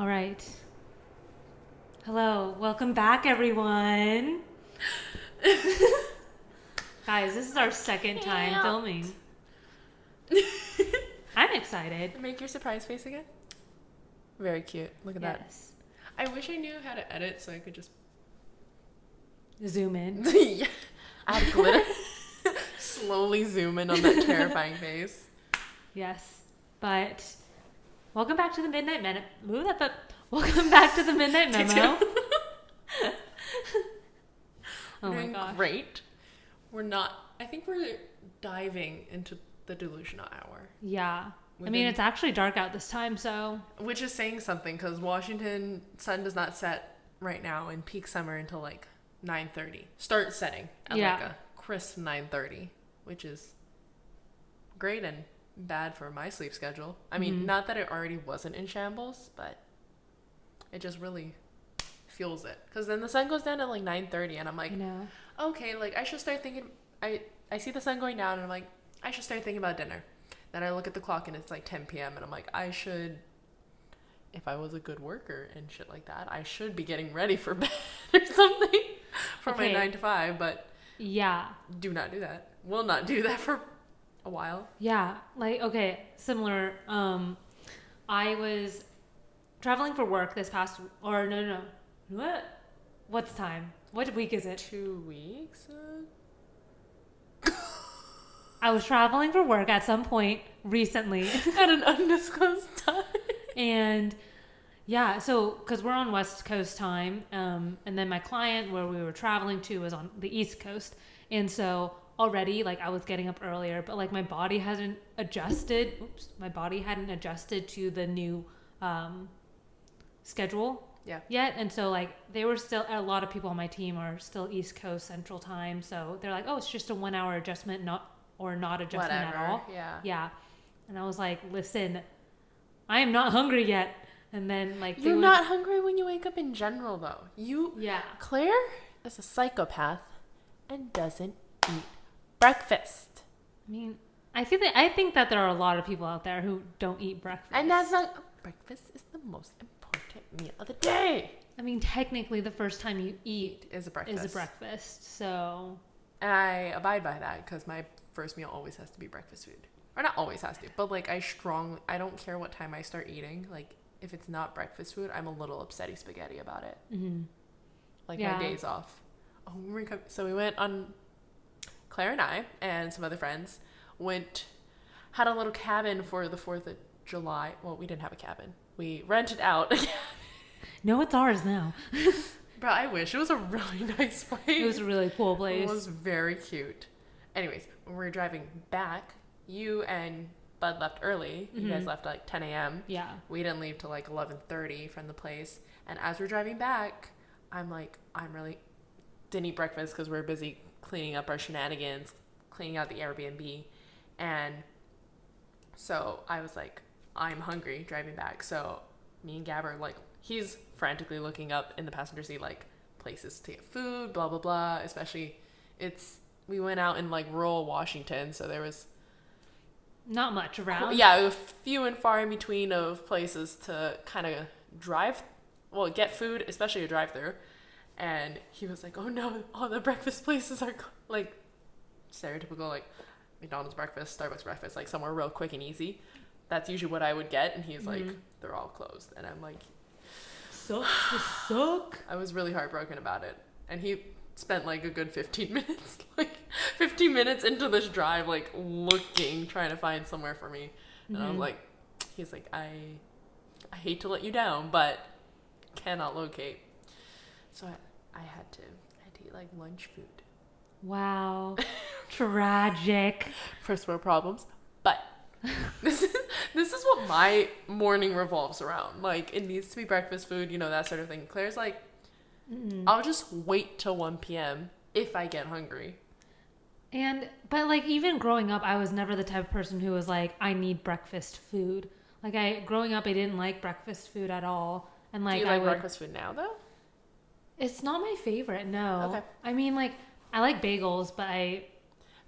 All right. Hello. Welcome back, everyone. Guys, this is our second time filming. I'm excited. Make your surprise face again. Very cute. Look at that. I wish I knew how to edit so I could just zoom in. Yeah. Add glitter. Slowly zoom in on that terrifying face. Yes. But welcome back to the Midnight Memo. Welcome back to the Midnight Memo. Oh my gosh. Great. I think we're diving into the delusional hour. Yeah. It's actually dark out this time, so. Which is saying something, because Washington sun does not set right now in peak summer until like 9:30. Start setting at like a crisp 9:30, which is great and bad for my sleep schedule. I mean, not that it already wasn't in shambles, but it just really fuels it. Because then the sun goes down at like 9:30, and I'm like, okay, like I should start thinking. I see the sun going down, and I'm like, I should start thinking about dinner. Then I look at the clock, and it's like 10 p.m., and I'm like, I should, if I was a good worker and shit like that, I should be getting ready for bed or something for my 9 to 5, but do not do that. Will not do that for a while. Yeah, similar. I was traveling for work this past, what's time? What week is it? 2 weeks? I was traveling for work at some point recently. At an undisclosed time. And so because we're on West Coast time, and then my client where we were traveling to was on the East Coast. And so already, I was getting up earlier, but my body hadn't adjusted. My body hadn't adjusted to the new schedule yet. And so they were still, a lot of people on my team are still East Coast Central time. So they're like, oh, it's just a 1 hour adjustment, not adjustment at all. Yeah. And I was like, listen, I am not hungry yet. And then you're not hungry when you wake up in general though. Claire is a psychopath and doesn't eat breakfast. I mean, I think that there are a lot of people out there who don't eat breakfast. And that's not, breakfast is the most important meal of the day. I mean, technically the first time you eat is a breakfast. So. And I abide by that because my first meal always has to be breakfast food. Or not always has to, but I don't care what time I start eating. If it's not breakfast food, I'm a little upsetty spaghetti about it. Mm-hmm. My days off. Oh, so we went on, Claire and I and some other friends had a little cabin for the 4th of July. Well, we didn't have a cabin. We rented out a cabin. No, it's ours now. Bro, I wish. It was a really nice place. It was a really cool place. It was very cute. Anyways, when we were driving back, you and Bud left early. You guys left at 10 a.m. Yeah. We didn't leave till 11:30 from the place. And as we're driving back, I'm really didn't eat breakfast because we were busy cleaning up our shenanigans, cleaning out the Airbnb. And so I was like, I'm hungry driving back. So me and Gabber, he's frantically looking up in the passenger seat, places to get food, blah, blah, blah. Especially, we went out in, rural Washington, so there was not much around. Yeah, few and far in between of places to kind of get food, especially a drive-through. And he was like, oh no, all the breakfast places are, stereotypical, McDonald's breakfast, Starbucks breakfast, somewhere real quick and easy. That's usually what I would get. And he's like, they're all closed. And I'm like, suck. I was really heartbroken about it. And he spent a good 15 minutes, 15 minutes into this drive, looking, trying to find somewhere for me. And I was like, he's like, I hate to let you down, but cannot locate. So I had to eat lunch food. Wow. Tragic. First world problems. But this is what my morning revolves around. It needs to be breakfast food, that sort of thing. Claire's I'll just wait till 1 p.m. if I get hungry. But even growing up, I was never the type of person who was I need breakfast food. Growing up, I didn't like breakfast food at all. And do you like breakfast food now though? It's not my favorite, no. Okay. I mean, I like bagels, but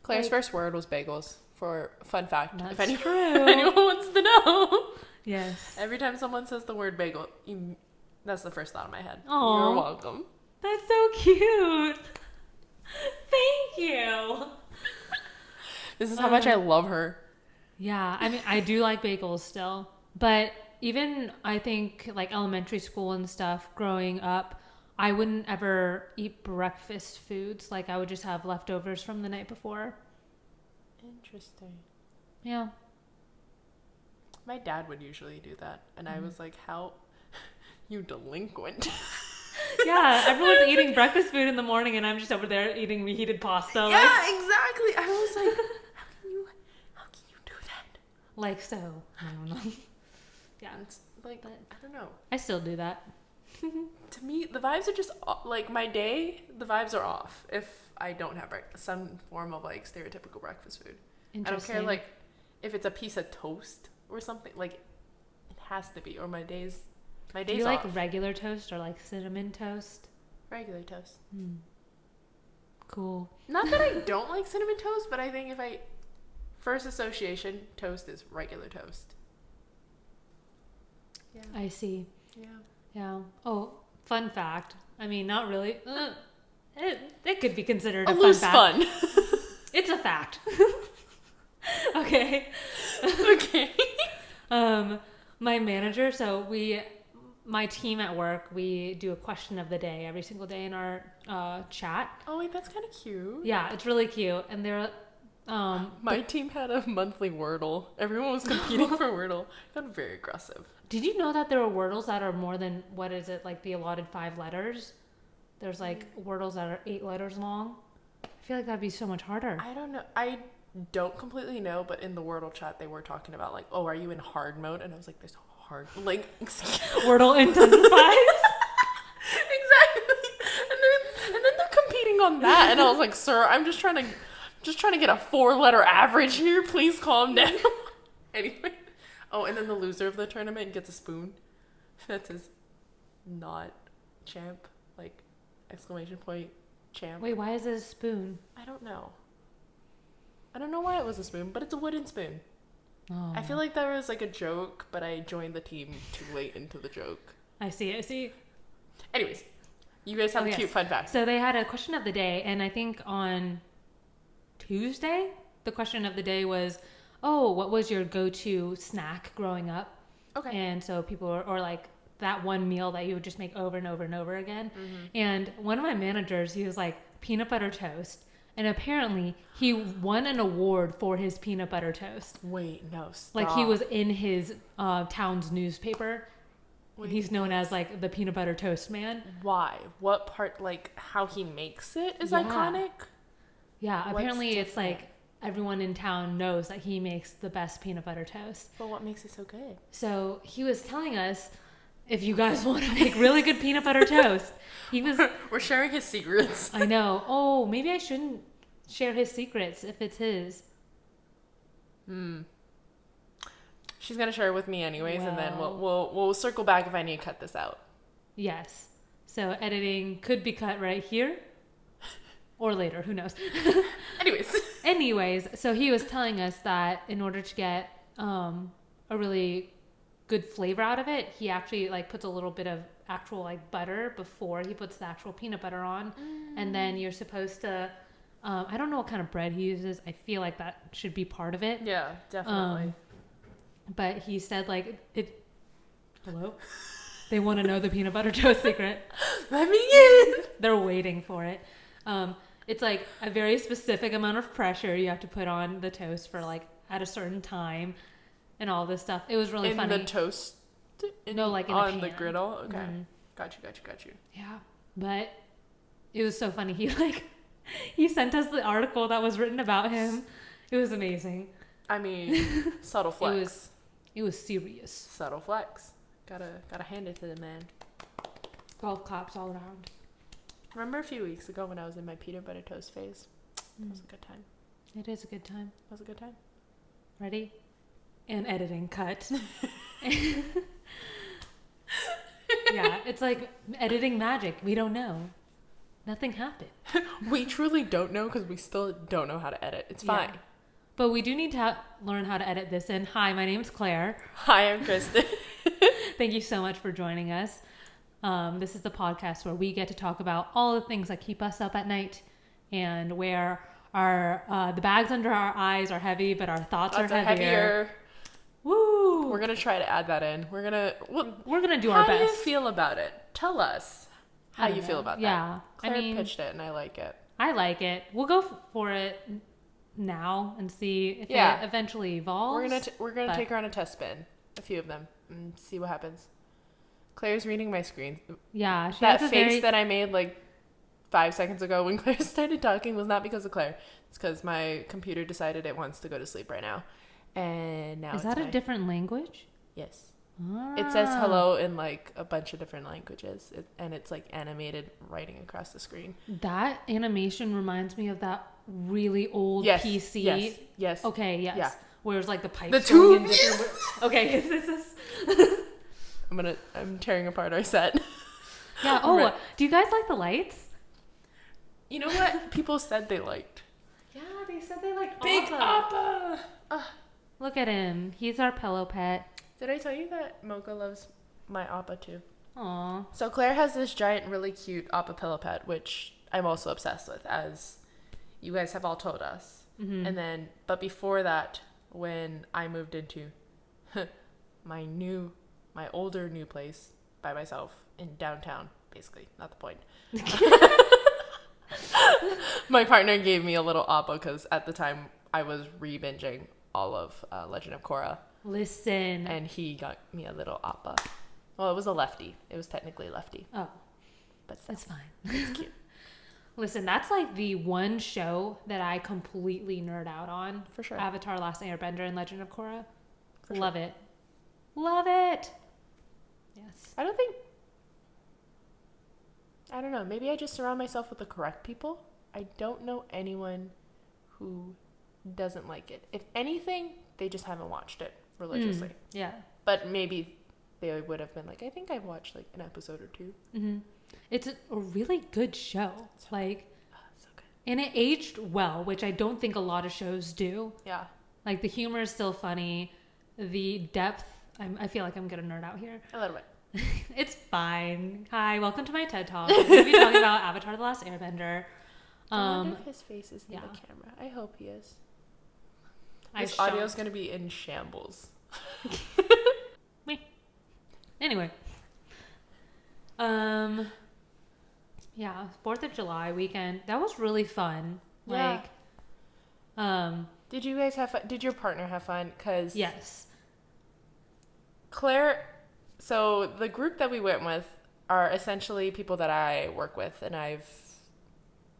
Claire's first word was bagels. For fun fact, That's if anyone true. wants to know. Yes. Every time someone says the word bagel, that's the first thought in my head. Aw. You're welcome. That's so cute. Thank you. This is how much I love her. Yeah, I mean, I do like bagels still, but even I think like elementary school and stuff growing up, I wouldn't ever eat breakfast foods. Like I would just have leftovers from the night before. Interesting. Yeah. My dad would usually do that. And I was like, how? You delinquent. Yeah, everyone's eating breakfast food in the morning and I'm just over there eating reheated pasta. Yeah, like, exactly. I was like, how can you do that? like so. I don't know. Yeah. It's like, But I don't know. I still do that. To me, the vibes are just like my day. The vibes are off if I don't have some form of like stereotypical breakfast food. I don't care like if it's a piece of toast or something. Like it has to be. Or my days. Do you like regular toast or like cinnamon toast? Regular toast. Cool. Not that I don't like cinnamon toast, but I think if I first association toast is regular toast. Yeah. I see. Yeah. Yeah. Oh, fun fact. I mean, not really. It could be considered a loose fun fact. It's a fact. Okay. Okay. My manager, my team at work, we do a question of the day every single day in our chat. Oh wait, that's kind of cute. Yeah, it's really cute. And they're my team had a monthly Wordle. Everyone was competing for Wordle. It got very aggressive. Did you know that there are Wordles that are more than, what is it, like the allotted 5 letters? There's like Wordles that are 8 letters long. I feel like that'd be so much harder. I don't know. I don't completely know, but in the Wordle chat they were talking about like, oh, are you in hard mode? And I was like, there's hard like Wordle intensifies. Exactly. And then they're competing on that, and I was like, sir, I'm just trying to get a 4-letter average here. Please calm down. Anyway. Oh, and then the loser of the tournament gets a spoon. That says not champ, like exclamation point champ. Wait, why is it a spoon? I don't know. I don't know why it was a spoon, but it's a wooden spoon. Oh. I feel like that was like a joke, but I joined the team too late into the joke. I see. Anyways, you guys have a cute fun fact. So they had a question of the day, and I think on Tuesday, the question of the day was, oh, what was your go-to snack growing up? Okay. And so people or like that one meal that you would just make over and over and over again. Mm-hmm. And one of my managers, he was like, peanut butter toast. And apparently he won an award for his peanut butter toast. Wait, no, stop. Like he was in his town's newspaper. Wait, he's known as like the peanut butter toast man. Why? What part, like how he makes it is iconic? Yeah, apparently it's like everyone in town knows that he makes the best peanut butter toast. But what makes it so good? So he was telling us, if you guys want to make really good peanut butter toast, we're sharing his secrets. I know. Oh, maybe I shouldn't share his secrets if it's his. She's gonna share it with me anyways, and then we'll circle back if I need to cut this out. Yes. So editing could be cut right here or later. Who knows? Anyways, so he was telling us that in order to get a really good flavor out of it, he actually like puts a little bit of actual like butter before he puts the actual peanut butter on, and then you're supposed to I don't know what kind of bread he uses. I feel like that should be part of it. Yeah, definitely. But he said like it. Hello? They want to know the peanut butter toast secret. Let me in. They're waiting for it. It's like a very specific amount of pressure you have to put on the toast for like at a certain time. And all this stuff. It was really funny. In the toast? No, like in on the griddle? Okay. Mm-hmm. Got you. Yeah. But it was so funny. He sent us the article that was written about him. It was amazing. I mean, subtle flex. It was serious. Subtle flex. Gotta hand it to the man. Golf claps all around. Remember a few weeks ago when I was in my peanut butter toast phase? It was a good time. It is a good time. It was a good time. Ready? And editing cut. Yeah, it's like editing magic. We don't know. Nothing happened. We truly don't know because we still don't know how to edit. It's fine. But we do need to learn how to edit this in. Hi, my name's Claire. Hi, I'm Kristen. Thank you so much for joining us. This is the podcast where we get to talk about all the things that keep us up at night and where the bags under our eyes are heavy, but our thoughts are heavier. Woo! We're gonna try to add that in. We're gonna do our best. How do you feel about it? Tell us how you feel about that. Yeah, Claire pitched it, and I like it. I like it. We'll go for it now and see if it eventually evolves. We're gonna take her on a test spin, a few of them, and see what happens. Claire's reading my screen. Yeah, that face that I made like 5 seconds ago when Claire started talking was not because of Claire. It's because my computer decided it wants to go to sleep right now, and now is that a different language? Yes. It says hello in like a bunch of different languages, and it's like animated writing across the screen. That animation reminds me of that really old PC. Yes. Okay. Yes. Yeah. Where it's like the pipes. The tube. Okay. This is. I'm tearing apart our set. Yeah. Oh, right. Do you guys like the lights? You know what people said they liked? Yeah, they said they liked Big Appa. Look at him. He's our pillow pet. Did I tell you that Mocha loves my Appa too? Aww. So Claire has this giant, really cute Appa pillow pet, which I'm also obsessed with, as you guys have all told us. Mm-hmm. And then, but before that, when I moved into my older new place by myself in downtown, basically, not the point. My partner gave me a little Appa because at the time I was re-binging all of Legend of Korra. Listen. And he got me a little Appa. Well, it was a lefty. It was technically lefty. Oh. But that's fine. It's cute. Listen, that's like the one show that I completely nerd out on. For sure. Avatar, Last Airbender, and Legend of Korra. For Love sure. it. Love it. Yes. I don't know. Maybe I just surround myself with the correct people. I don't know anyone who doesn't like it. If anything, they just haven't watched it religiously. Yeah. But maybe they would have been like, I think I've watched like an episode or two. Mm-hmm. It's a really good show. So good. And it aged well, which I don't think a lot of shows do. Yeah. Like the humor is still funny. The depth, I feel like I'm going to nerd out here. A little bit. It's fine. Hi, welcome to my TED Talk. We're going to be talking about Avatar: The Last Airbender. I wonder if his face is in the camera. I hope he is. This audio is going to be in shambles. Me. Anyway. 4th of July weekend. That was really fun. Yeah. Did you guys have fun? Did your partner have fun? Cause yes. Claire, so the group that we went with are essentially people that I work with, and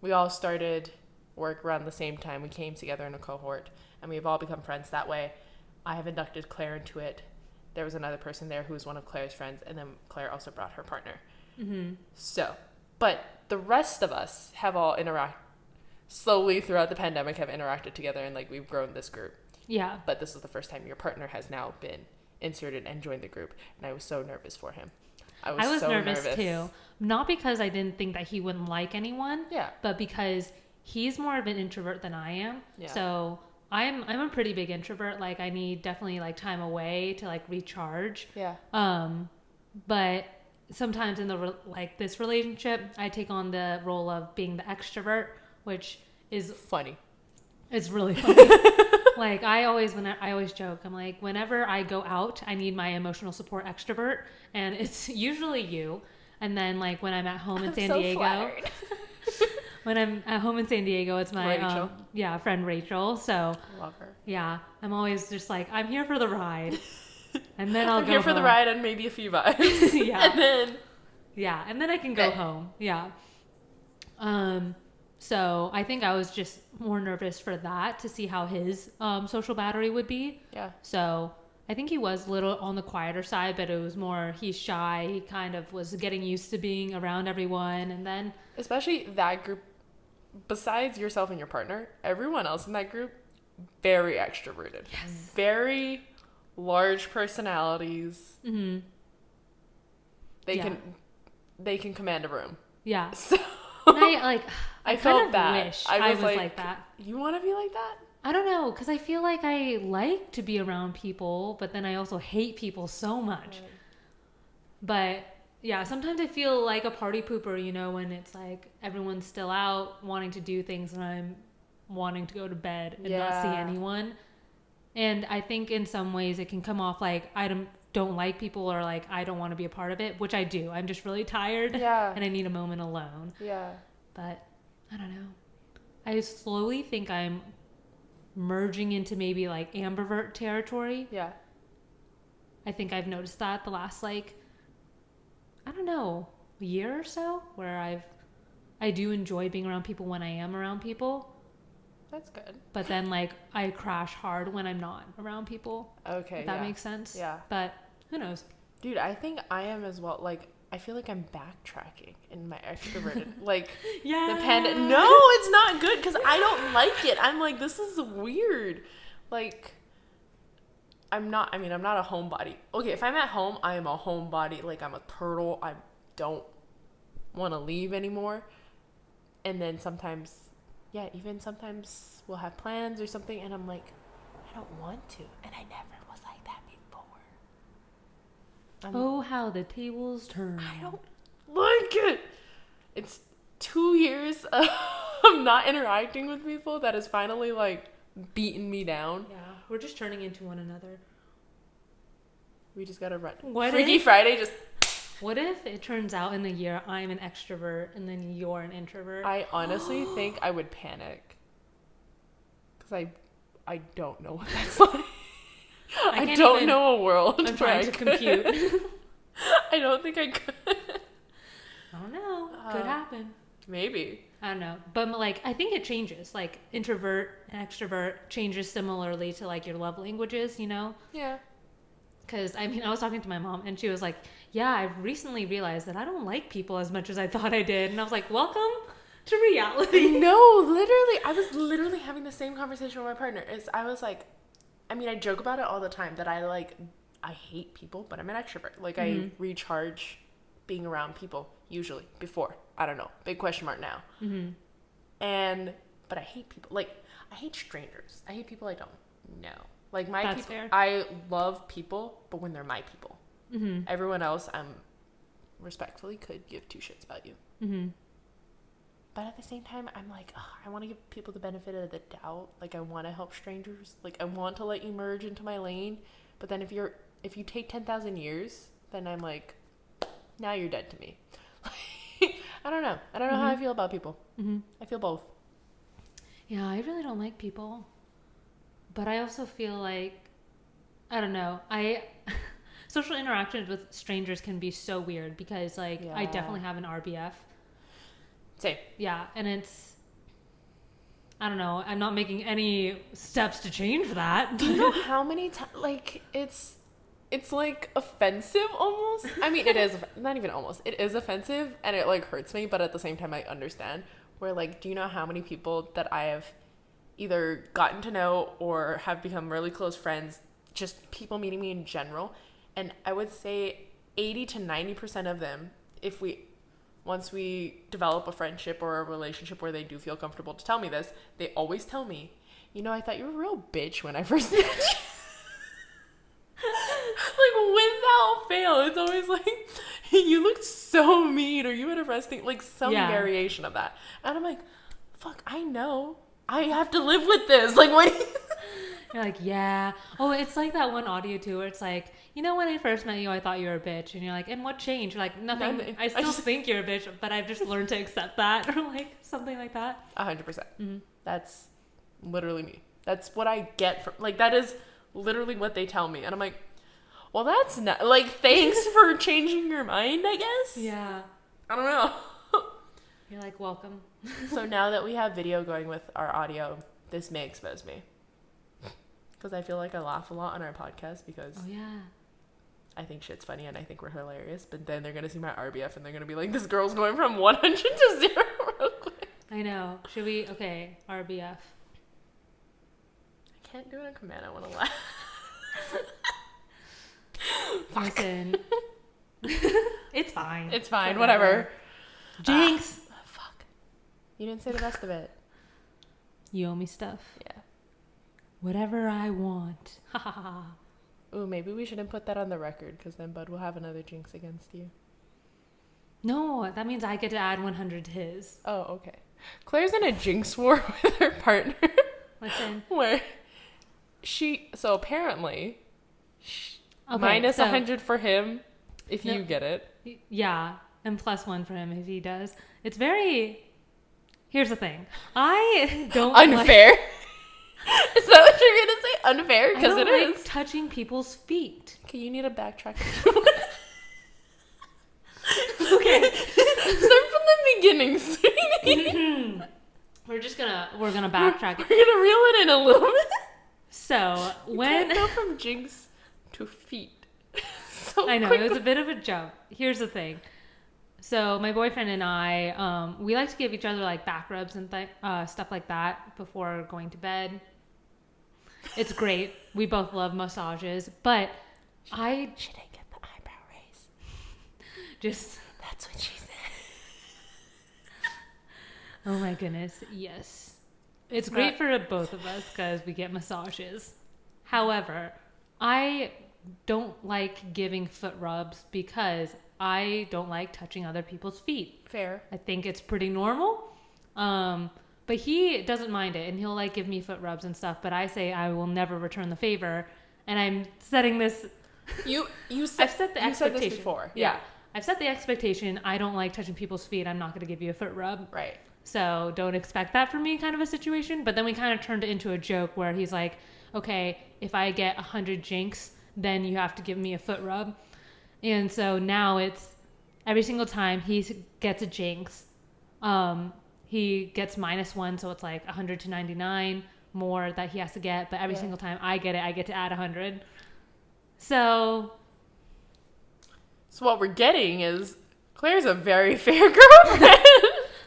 we all started work around the same time. We came together in a cohort, and we've all become friends that way. I have inducted Claire into it. There was another person there who was one of Claire's friends, and then Claire also brought her partner. Mm-hmm. So, but the rest of us have all slowly throughout the pandemic have interacted together, and like we've grown this group. Yeah. But this is the first time your partner has now been inserted and joined the group, and I was so nervous for him. I was so nervous too. Not because I didn't think that he wouldn't like anyone. Yeah. But because he's more of an introvert than I am. Yeah. So I'm a pretty big introvert. Like I need definitely like time away to like recharge. Yeah. But sometimes in this relationship, I take on the role of being the extrovert, which is funny. It's really funny. Like I always joke, I'm like, whenever I go out, I need my emotional support extrovert, and it's usually you. And then like when I'm at home in San Diego, when I'm at home in San Diego, it's my friend Rachel. So love her. Yeah, I'm always just like, I'm here for the ride, and then I'm here for the ride and maybe a few vibes. Yeah, and then I can go home. Yeah. So I think I was just more nervous for that to see how his social battery would be. Yeah. So I think he was a little on the quieter side, but it was more he's shy. He kind of was getting used to being around everyone, and then especially that group. Besides yourself and your partner, everyone else in that group very extroverted. Yes. Very large personalities. Mm-hmm. They can command a room. Yeah. So and I felt bad. Wish I was like that. You want to be like that? I don't know, because I feel like I like to be around people, but then I also hate people so much. But yeah, sometimes I feel like a party pooper, you know, when it's like everyone's still out wanting to do things and I'm wanting to go to bed and not see anyone. And I think in some ways it can come off like I don't like people or like I don't want to be a part of it, which I do. I'm just really tired and I need a moment alone. Yeah. But I don't know. I slowly think I'm merging into maybe like ambivert territory. Yeah. I think I've noticed that the last like, I don't know, a year or so where I do enjoy being around people when I am around people. That's good. But then like I crash hard when I'm not around people. Okay. If that makes sense. Yeah. But who knows? Dude, I think I am as well. Like, I feel like I'm backtracking in my extroverted, like, Yeah. No, it's not good because I don't like it. I'm like, this is weird. Like, I'm not a homebody. Okay, if I'm at home, I am a homebody. Like, I'm a turtle. I don't want to leave anymore. And then sometimes we'll have plans or something, and I'm like, I don't want to. And I never was like that before. How the tables turn. I don't like it. It's 2 years of not interacting with people that has finally like beaten me down. Yeah, we're just turning into one another. We just gotta run. Freaky Friday just... What if it turns out in a year I'm an extrovert and then you're an introvert? I honestly think I would panic. Because I don't know what that's like. I don't know a world I'm trying to compute. I don't think I could. I don't know. Could happen. Maybe. I don't know. But like, I think it changes. Like introvert and extrovert changes similarly to like your love languages, you know? Yeah. Because, I mean, I was talking to my mom and she was like, yeah, I've recently realized that I don't like people as much as I thought I did. And I was like, welcome to reality. No, literally. I was literally having the same conversation with my partner. I was like, I mean, I joke about it all the time that I hate people, but I'm an extrovert. Like, I recharge being around people, usually, before. I don't know. Big question mark now. Mm-hmm. But I hate people. Like, I hate strangers. I hate people I don't know. Like, That's people, fair. I love people, but when they're my people. Mm-hmm. Everyone else, I'm respectfully could give two shits about you. Mm-hmm. But at the same time, I'm like, I want to give people the benefit of the doubt. Like, I want to help strangers. Like, I want to let you merge into my lane. But then if you take 10,000 years, then I'm like, now you're dead to me. I don't know. I don't know how I feel about people. Mm-hmm. I feel both. Yeah, I really don't like people. But I also feel like, I don't know, social interactions with strangers can be so weird because, like, I definitely have an RBF. Same. Yeah, and I don't know, I'm not making any steps to change that. Do you know how many times, like, it's like offensive almost? I mean, it is, not even almost, it is offensive and it like hurts me, but at the same time I understand. Where like, do you know how many people that I have either gotten to know or have become really close friends, just people meeting me in general, and I would say 80 to 90% of them, once we develop a friendship or a relationship where they do feel comfortable to tell me this, they always tell me, you know, I thought you were a real bitch when I first met you. Like, without fail, it's always like, you looked so mean, or you had a resting, like some variation of that. And I'm like, fuck, I know. I have to live with this. Like, what? You're like, yeah. Oh, it's like that one audio too where it's like, you know, when I first met you, I thought you were a bitch. And you're like, and what changed? You're like, nothing. I still think you're a bitch, but I've just learned to accept that. Or like something like that. 100%. Mm-hmm. That's literally me. That's what I get from, like, that is literally what they tell me. And I'm like, well, that's not, like, thanks for changing your mind, I guess. Yeah. I don't know. You're like, welcome. So now that we have video going with our audio, this may expose me. Because I feel like I laugh a lot on our podcast because I think shit's funny and I think we're hilarious. But then they're going to see my RBF and they're going to be like, this girl's going from 100 to 0 real quick. I know. Should we? Okay, RBF. I can't do it in command. I want to laugh. Listen. It's fine. It's fine. Whatever. Jinx. Fuck. You didn't say the rest of it. You owe me stuff. Yeah. whatever I want. Ha ha ha. Ooh, maybe we shouldn't put that on the record because then Bud will have another jinx against you. No, that means I get to add 100 to his. Oh, okay. Claire's in a jinx war with her partner. Listen. Where so apparently, Okay, minus 100 for him if you get it. Yeah, and plus 1 for him if he does. It's very... Here's the thing. I don't Unfair? Is that what you're going to say? Unfair? Because it is. Touching people's feet. Okay, you need to backtrack. Okay. Start from the beginning, sweetie. Mm-hmm. We're gonna backtrack it. We're gonna reel it in a little bit. So when you can't go from jinx to feet. So I know quickly. it was a bit of a jump. Here's the thing. So my boyfriend and I, we like to give each other like back rubs and stuff like that before going to bed. It's great. We both love massages, but Should I get the eyebrow raise? Just that's what she said. Oh my goodness, yes. It's great for both of us because we get massages. However, I don't like giving foot rubs because I don't like touching other people's feet. Fair. I think it's pretty normal. But he doesn't mind it and he'll like give me foot rubs and stuff, but I say I will never return the favor, and I'm setting this I've set the expectation. Said this before. Yeah. I've set the expectation. I don't like touching people's feet. I'm not going to give you a foot rub. Right. So don't expect that from me, kind of a situation. But then we kind of turned it into a joke where he's like, okay, if I get 100 jinx, then you have to give me a foot rub. And so now it's every single time he gets a jinx, he gets -1. So it's like 100 to 99 more that he has to get. But every single time I get it, I get to add 100. So what we're getting is Claire's a very fair girlfriend.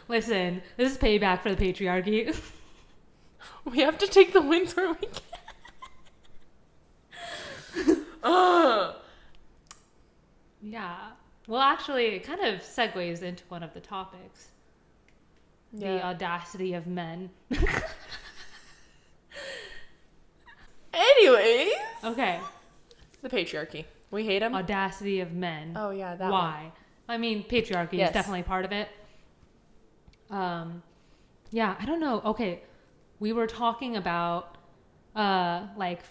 Listen, this is payback for the patriarchy. We have to take the wins where we can. Yeah. Well, actually, it kind of segues into one of the topics. Yeah. The audacity of men. Anyways. Okay. The patriarchy. We hate them. Audacity of men. Oh, yeah. That Why? One. I mean, patriarchy is definitely part of it. Yeah, I don't know. Okay. We were talking about, like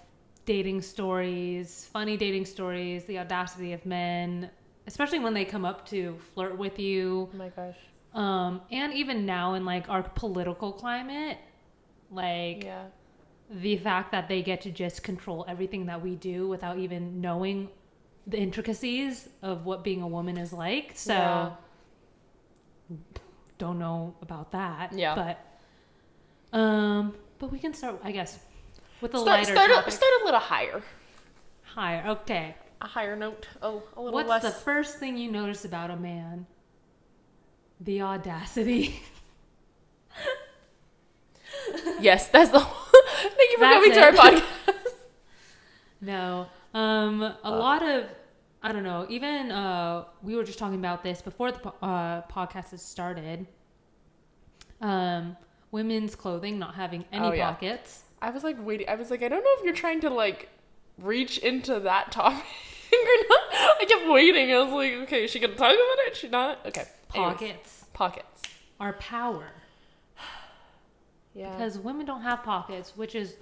dating stories, funny dating stories, the audacity of men, especially when they come up to flirt with you. Oh my gosh. And even now in like our political climate, like the fact that they get to just control everything that we do without even knowing the intricacies of what being a woman is like. So don't know about that. Yeah. But we can start, I guess, with a lighter topic. Start a little higher. Higher, okay. A higher note, a little What's less. the first thing you notice about a man? The audacity. Yes, that's the Thank you for coming to our podcast. No. A lot of, I don't know, even we were just talking about this before the podcast has started. Women's clothing not having any pockets. I was like waiting. I was like, I don't know if you're trying to like reach into that topic or not. I kept waiting. I was like, okay, is she gonna talk about it? Is she not? Okay. Pockets. Anyways, pockets are power. Yeah. Because women don't have pockets, which is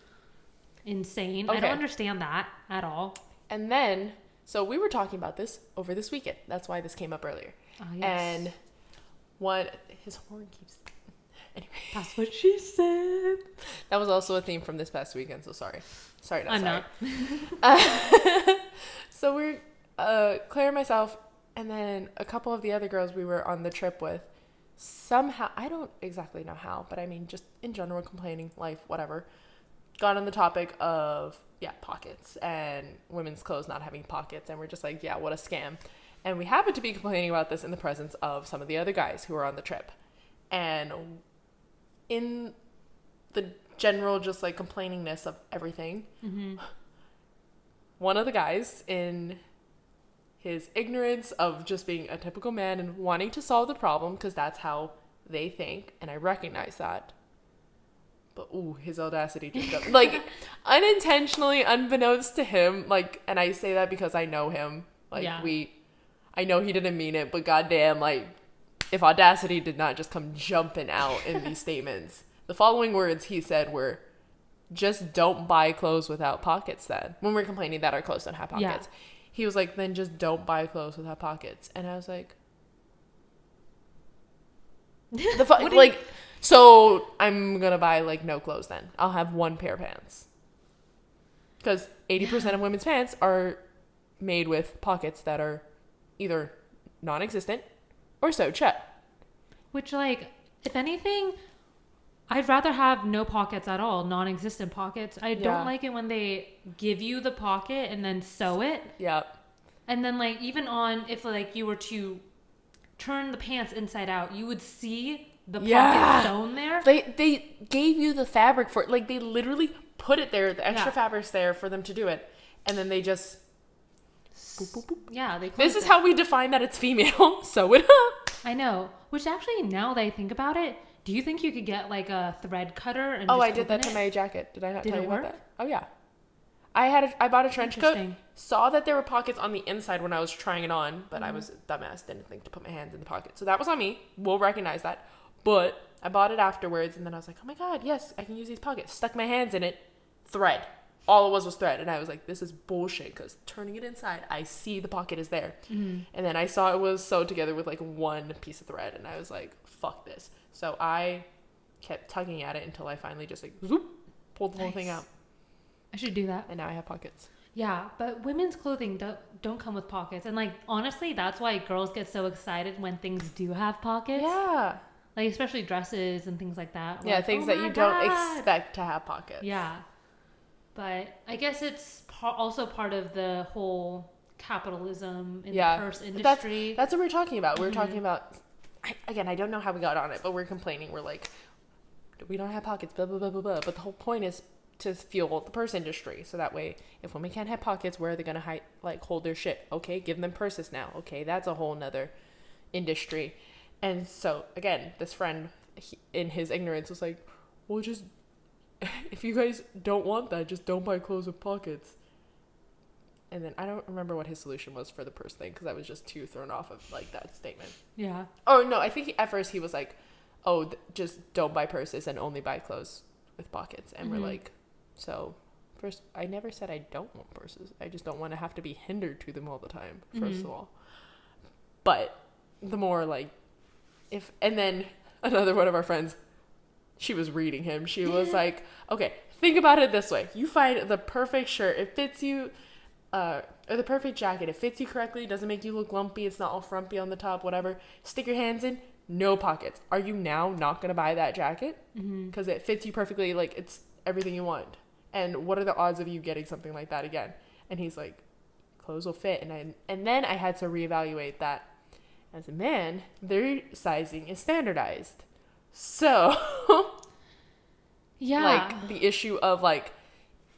insane. Okay. I don't understand that at all. And then, so we were talking about this over this weekend. That's why this came up earlier. Yes. And his horn keeps. Anyway. That's what she said. That was also a theme from this past weekend, so sorry. I'm not. So we're, Claire and myself, and then a couple of the other girls we were on the trip with, somehow, I don't exactly know how, but I mean, just in general, complaining, life, whatever, got on the topic of, pockets and women's clothes not having pockets, and we're just like, what a scam. And we happened to be complaining about this in the presence of some of the other guys who were on the trip. And in the general just like complainingness of everything, one of the guys, in his ignorance of just being a typical man and wanting to solve the problem because that's how they think, and I recognize that, But ooh, his audacity just got, like, unintentionally, unbeknownst to him, like, and I say that because I know him. Like, I know he didn't mean it, but goddamn, like, if audacity did not just come jumping out in these statements. The following words he said were, just don't buy clothes without pockets then. When we're complaining that our clothes don't have pockets. Yeah. He was like, then just don't buy clothes without pockets. And I was like, so I'm going to buy, like, no clothes then. I'll have one pair of pants. Because 80% of women's pants are made with pockets that are either non-existent or sewed shut. Which, like, if anything, I'd rather have no pockets at all, non-existent pockets. I don't like it when they give you the pocket and then sew it. Yeah. And then, like, even on, if, like, you were to turn the pants inside out, you would see the pocket sewn there. They gave you the fabric for it. Like, they literally put it there, the extra fabric's there for them to do it. And then they just... Boop, boop, boop. Yeah, this is how we define that it's female. Sew it up. I know. Which actually, now that I think about it, do you think you could get, like, a thread cutter? And I did that to my jacket. Did I not tell you about that? Oh, yeah. I bought a trench coat, saw that there were pockets on the inside when I was trying it on, but I was a dumbass, didn't think to put my hands in the pocket. So that was on me. We'll recognize that. But I bought it afterwards, and then I was like, oh my God, yes, I can use these pockets. Stuck my hands in it. Thread. All it was thread. And I was like, this is bullshit, because turning it inside, I see the pocket is there. Mm-hmm. And then I saw it was sewed together with, like, one piece of thread, and I was like, fuck this. So I kept tugging at it until I finally just, like, zoop, pulled the whole thing out. I should do that. And now I have pockets. Yeah, but women's clothing don't come with pockets. And, like, honestly, that's why girls get so excited when things do have pockets. Yeah. Like, especially dresses and things like that. Yeah, like, things that you don't expect to have pockets. Yeah. But I guess it's also part of the whole capitalism in the purse industry. That's what we're talking about. We're talking about... I don't know how we got on it, but we're complaining. We're like, we don't have pockets, blah, blah, blah, blah, blah. But the whole point is to fuel the purse industry. So that way, if women can't have pockets, where are they going to hold their shit? Okay, give them purses now. Okay, that's a whole nother industry. And so, again, this friend, in his ignorance, was like, well, just, if you guys don't want that, just don't buy clothes with pockets. And then I don't remember what his solution was for the purse thing, because I was just too thrown off of, like, that statement. Yeah. Oh, no, I think at first he was like, oh, just don't buy purses and only buy clothes with pockets. And we're like, so first, I never said I don't want purses. I just don't want to have to be hindered to them all the time, first of all. But the more, like, and then another one of our friends, she was reading him. She was like, okay, think about it this way. You find the perfect shirt. It fits you, or the perfect jacket. It fits you correctly. It doesn't make you look lumpy. It's not all frumpy on the top, whatever. Stick your hands in. No pockets. Are you now not going to buy that jacket? Because it fits you perfectly. Like, it's everything you want. And what are the odds of you getting something like that again? And he's like, clothes will fit. And then I had to reevaluate that. As a man, their sizing is standardized. So, like, the issue of, like,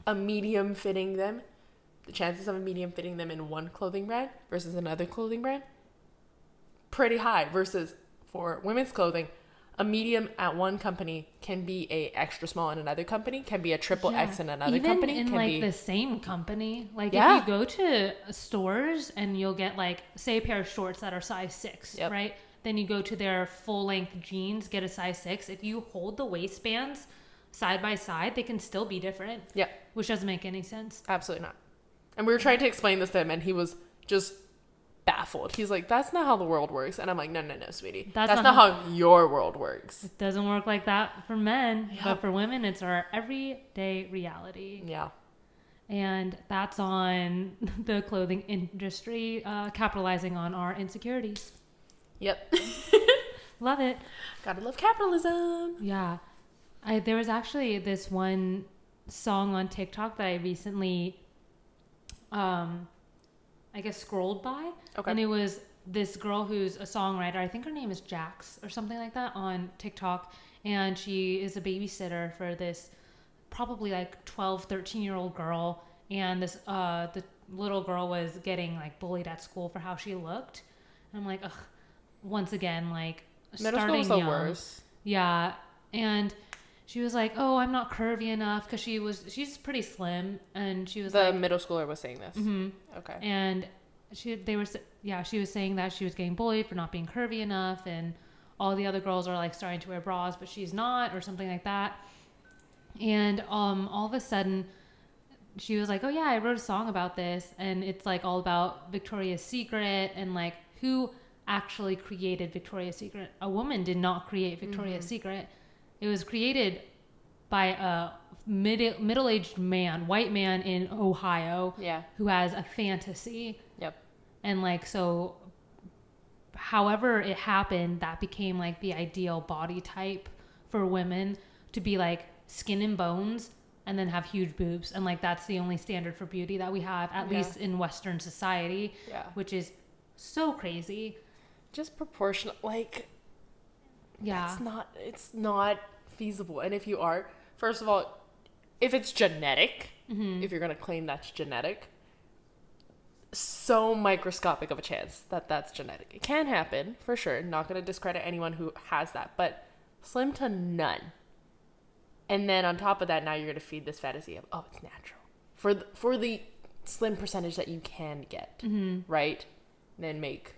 a medium fitting them, the chances of a medium fitting them in one clothing brand versus another clothing brand, pretty high. Versus for women's clothing, a medium at one company can be a extra small in another company, can be a triple X in another company. Even in, like, the same company. Like, if you go to stores and you'll get, like, say a pair of shorts that are size 6, right? Then you go to their full-length jeans, get a size 6. If you hold the waistbands side by side, they can still be different. Yeah. Which doesn't make any sense. Absolutely not. And we were trying to explain this to him, and he was just baffled. He's like, that's not how the world works. And I'm like, no, sweetie. That's not how your world works. It doesn't work like that for men. Yep. But for women, it's our everyday reality. Yeah. And that's on the clothing industry, capitalizing on our insecurities. Yep. Love it. Gotta love capitalism. Yeah. There was actually this one song on TikTok that I recently I guess scrolled by. Okay. And it was this girl who's a songwriter. I think her name is Jax or something like that on TikTok. And she is a babysitter for this probably like 12, 13-year-old girl. And this the little girl was getting like bullied at school for how she looked. And I'm like, ugh, once again, like middle starting school's the worst. Yeah. And she was like, oh, I'm not curvy enough, because she's pretty slim, and she was the middle schooler was saying this. Mm-hmm. Okay. And she was saying that she was getting bullied for not being curvy enough, and all the other girls are like starting to wear bras, but she's not, or something like that. And all of a sudden, she was like, oh yeah, I wrote a song about this, and it's like all about Victoria's Secret, and like who actually created Victoria's Secret. A woman did not create Victoria's Secret. It was created by a middle-aged man, white man in Ohio, who has a fantasy. Yep. And like, so however it happened, that became like the ideal body type for women, to be like skin and bones and then have huge boobs. And like, that's the only standard for beauty that we have, at least in Western society, which is so crazy. Just proportional, like, it's not feasible. And if you are, first of all, if it's genetic, if you're going to claim that's genetic, so microscopic of a chance that that's genetic. It can happen, for sure. Not going to discredit anyone who has that, but slim to none. And then on top of that, now you're going to feed this fantasy of, oh, it's natural. For the slim percentage that you can get, right? Then make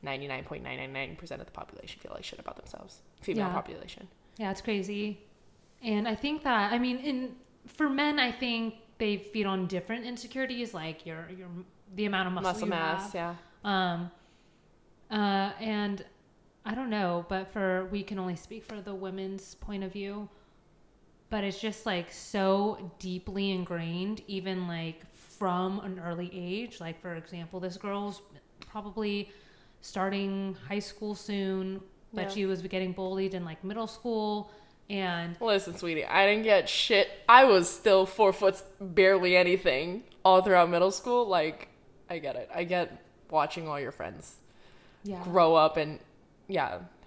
99.999% of the population feel like shit about themselves. Female population. Yeah, it's crazy. And I think that, I mean, for men, I think they feed on different insecurities, like the amount of muscle mass, have. And I don't know, but we can only speak for the women's point of view. But it's just like so deeply ingrained, even like from an early age. Like, for example, this girl's probably starting high school soon, but she was getting bullied in like middle school. And listen, sweetie, I didn't get shit. I was still 4 foot barely anything all throughout middle school. Like, I get it. I get watching all your friends grow up and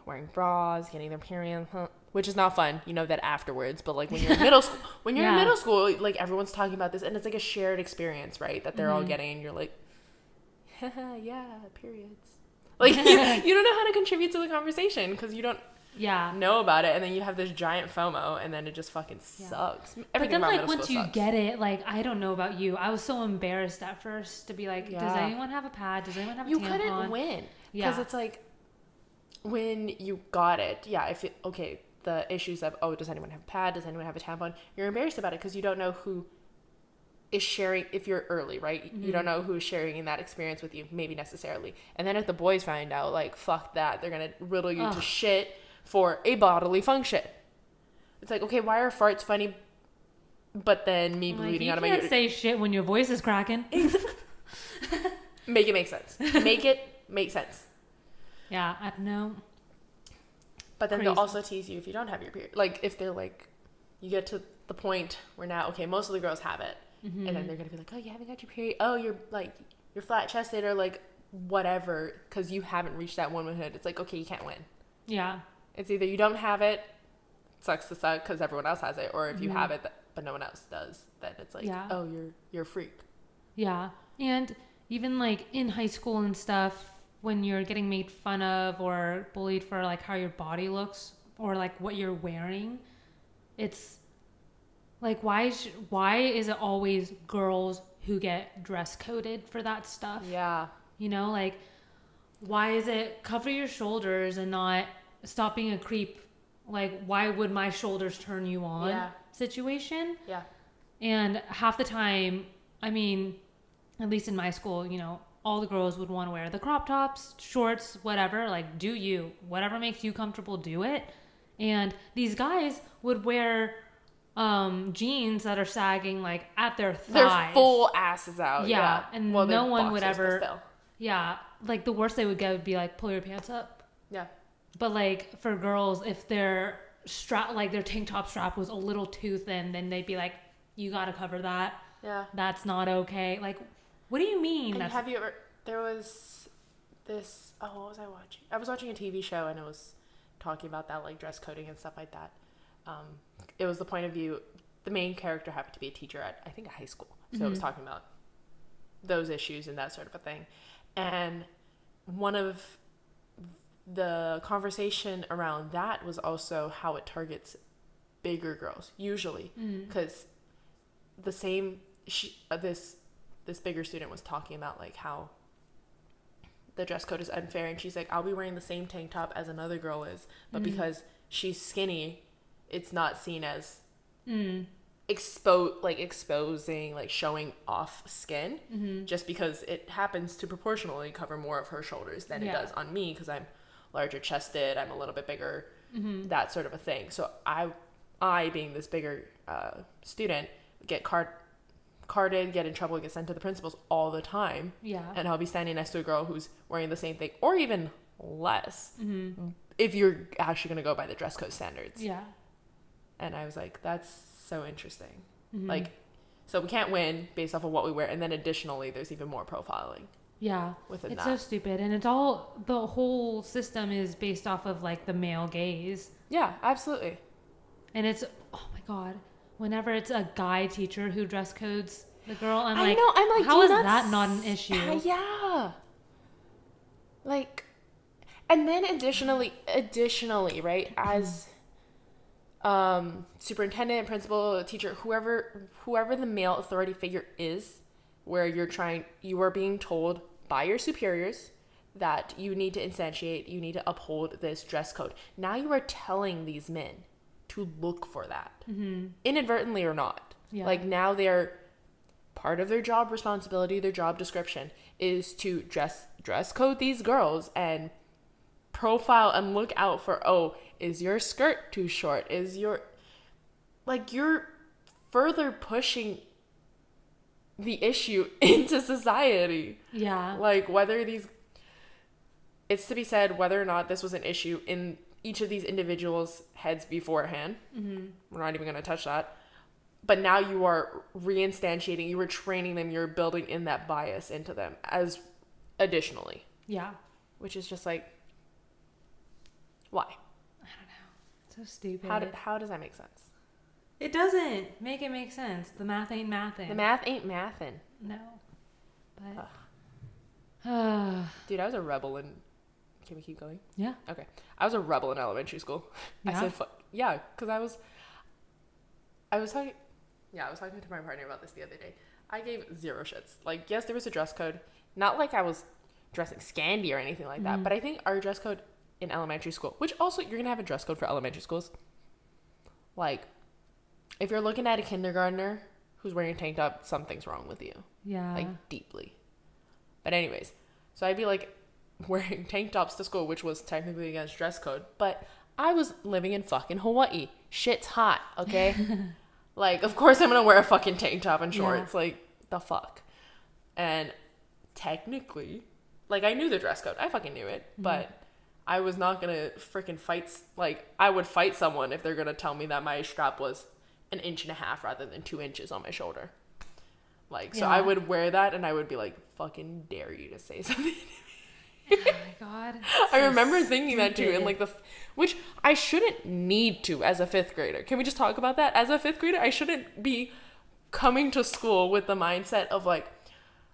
wearing bras, getting their periods, which is not fun. You know that afterwards, but like when you're in middle school, in middle school, like everyone's talking about this, and it's like a shared experience, right? That they're all getting, and you're like, yeah, periods. Like you don't know how to contribute to the conversation because you don't know about it, and then you have this giant FOMO, and then it just fucking sucks. But then like once you get it, like I don't know about you, I was so embarrassed at first to be like, does anyone have a pad? Does anyone have a tampon? You couldn't win because it's like when you got it, the issues of, does anyone have a pad? Does anyone have a tampon? You're embarrassed about it because you don't know who is sharing, if you're early, right? You don't know who's sharing in that experience with you, maybe necessarily. And then if the boys find out, like, fuck that, they're going to riddle you to shit for a bodily function. It's like, okay, why are farts funny, but then me bleeding out of my... You can't say shit when your voice is cracking. Make it make sense. Make it make sense. Yeah, I don't know. But then they'll also tease you if you don't have your period. Like, if they're like, you get to the point where now, okay, most of the girls have it. And then they're going to be like, oh, you haven't got your period. Oh, you're flat chested or like whatever. Because you haven't reached that womanhood. It's like, okay, you can't win. Yeah. It's either you don't have it, sucks to suck because everyone else has it. Or if you have it, but no one else does, then it's like, oh, you're a freak. Yeah. And even like in high school and stuff, when you're getting made fun of or bullied for like how your body looks or like what you're wearing, it's like, why is it always girls who get dress coded for that stuff? Yeah. You know, like, why is it cover your shoulders and not stop being a creep? Like, why would my shoulders turn you on situation? Yeah. And half the time, I mean, at least in my school, you know, all the girls would want to wear the crop tops, shorts, whatever. Like, do you. Whatever makes you comfortable, do it. And these guys would wear jeans that are sagging, like, at their thighs. Their full asses out. Yeah. And no one would ever... Yeah. Like, the worst they would get would be, like, pull your pants up. Yeah. But, like, for girls, if their their tank top strap was a little too thin, then they'd be like, you got to cover that. Yeah. That's not okay. Like... What do you mean? And have you ever... There was this... Oh, what was I watching? I was watching a TV show, and it was talking about that, like, dress coding and stuff like that. It was the point of view... The main character happened to be a teacher at, I think, a high school. So it was talking about those issues and that sort of a thing. And one of the conversation around that was also how it targets bigger girls usually, because this bigger student was talking about like how the dress code is unfair, and she's like, I'll be wearing the same tank top as another girl is, but because she's skinny, it's not seen as exposing, like showing off skin, just because it happens to proportionally cover more of her shoulders than it does on me, because I'm larger chested, I'm a little bit bigger, that sort of a thing. So I being this bigger student, get carded, get in trouble, get sent to the principals all the time. Yeah. And I'll be standing next to a girl who's wearing the same thing or even less, if you're actually going to go by the dress code standards. Yeah. And I was like, that's so interesting. Like, so we can't win based off of what we wear. And then additionally, there's even more profiling. Yeah. Within it's so stupid. And it's all, the whole system is based off of like the male gaze. Yeah, absolutely. And it's, oh my God, whenever it's a guy teacher who dress codes the girl, I'm like, how is that not an issue? Yeah. Like, and then additionally, right, as superintendent, principal, teacher, whoever the male authority figure is, where you are being told by your superiors that you need to instantiate, you need to uphold this dress code. Now you are telling these men to look for that, inadvertently or not. Yeah. Like, now they're part of their job responsibility, their job description is to dress code these girls and profile and look out for, oh, is your skirt too short? You're further pushing the issue into society. Yeah. Like, it's to be said whether or not this was an issue in each of these individuals' heads beforehand. We're not even going to touch that. But now you are reinstantiating, you are training them, you're building in that bias into them as additionally. Yeah. Which is just like, why? I don't know. It's so stupid. How does that make sense? It doesn't make it make sense. The math ain't mathin'. The math ain't mathin'. No. But. Dude, I was a rebel in. Can we keep going? Yeah. Okay. I was a rebel in elementary school. Yeah? I said, yeah, because I was talking to my partner about this the other day. I gave zero shits. Like, yes, there was a dress code. Not like I was dressing Scandi or anything like that, but I think our dress code in elementary school, which also, you're going to have a dress code for elementary schools. Like, if you're looking at a kindergartner who's wearing a tank top, something's wrong with you. Yeah. Like, deeply. But anyways, so I'd be like wearing tank tops to school, which was technically against dress code, but I was living in fucking Hawaii. Shit's hot, okay? Like, of course I'm gonna wear a fucking tank top and shorts. Yeah. Like, the fuck. And technically, like, I knew the dress code. I fucking knew it. But I was not gonna freaking fight. Like, I would fight someone if they're gonna tell me that my strap was 1.5 inches rather than 2 inches on my shoulder. Like, so I would wear that and I would be like, fucking dare you to say something to me. Oh my God. I remember thinking that too, and like which I shouldn't need to as a 5th grader. Can we just talk about that? As a 5th grader, I shouldn't be coming to school with the mindset of like,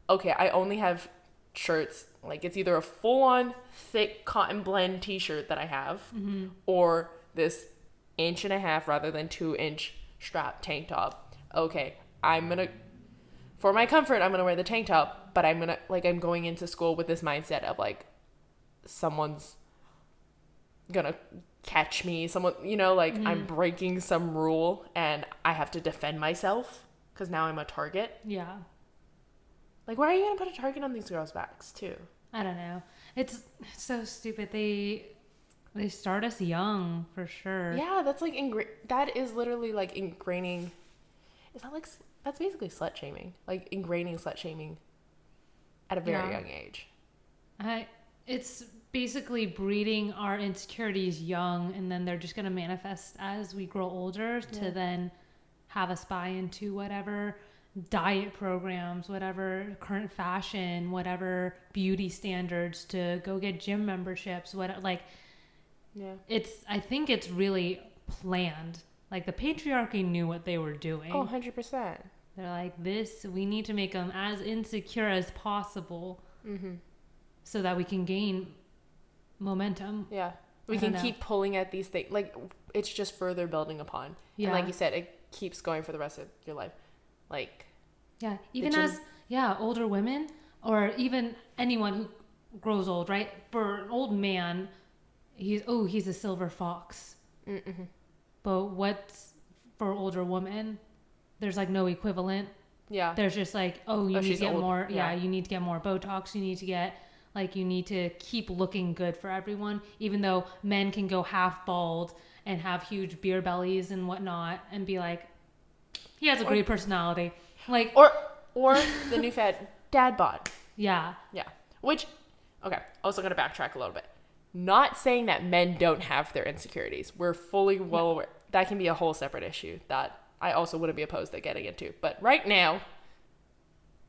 okay, I only have shirts, like it's either a full-on thick cotton blend t-shirt that I have, or this 1.5 inches rather than 2-inch strap tank top. Okay, for my comfort, I'm gonna wear the tank top, but I'm going into school with this mindset of like, someone's gonna catch me, I'm breaking some rule and I have to defend myself because now I'm a target. Yeah. Like, why are you gonna put a target on these girls' backs too? I don't know. It's so stupid. They start us young for sure. Yeah, that's like that is literally like ingraining. Is that like? That's basically slut shaming, like ingraining slut shaming at a very young age. It's basically breeding our insecurities young, and then they're just going to manifest as we grow older to then have us buy into whatever diet programs, whatever current fashion, whatever beauty standards, to go get gym memberships, I think it's really planned. Like, the patriarchy knew what they were doing. Oh, 100%. They're like, we need to make them as insecure as possible so that we can gain momentum. Yeah. We can keep pulling at these things. Like, it's just further building upon. Yeah. And like you said, it keeps going for the rest of your life. Like, yeah, even as older women, or even anyone who grows old, right? For an old man, he's a silver fox. Mm-hmm. But what's for older woman? There's like no equivalent. Yeah. There's just like, you need to get old. More. Yeah, you need to get more Botox. You need to get you need to keep looking good for everyone. Even though men can go half bald and have huge beer bellies and whatnot, and be like, he has a great personality. Like or the new fad, dad bod. Yeah. Yeah. Which, okay, also going to backtrack a little bit. Not saying that men don't have their insecurities. We're fully well aware. That can be a whole separate issue that I also wouldn't be opposed to getting into. But right now,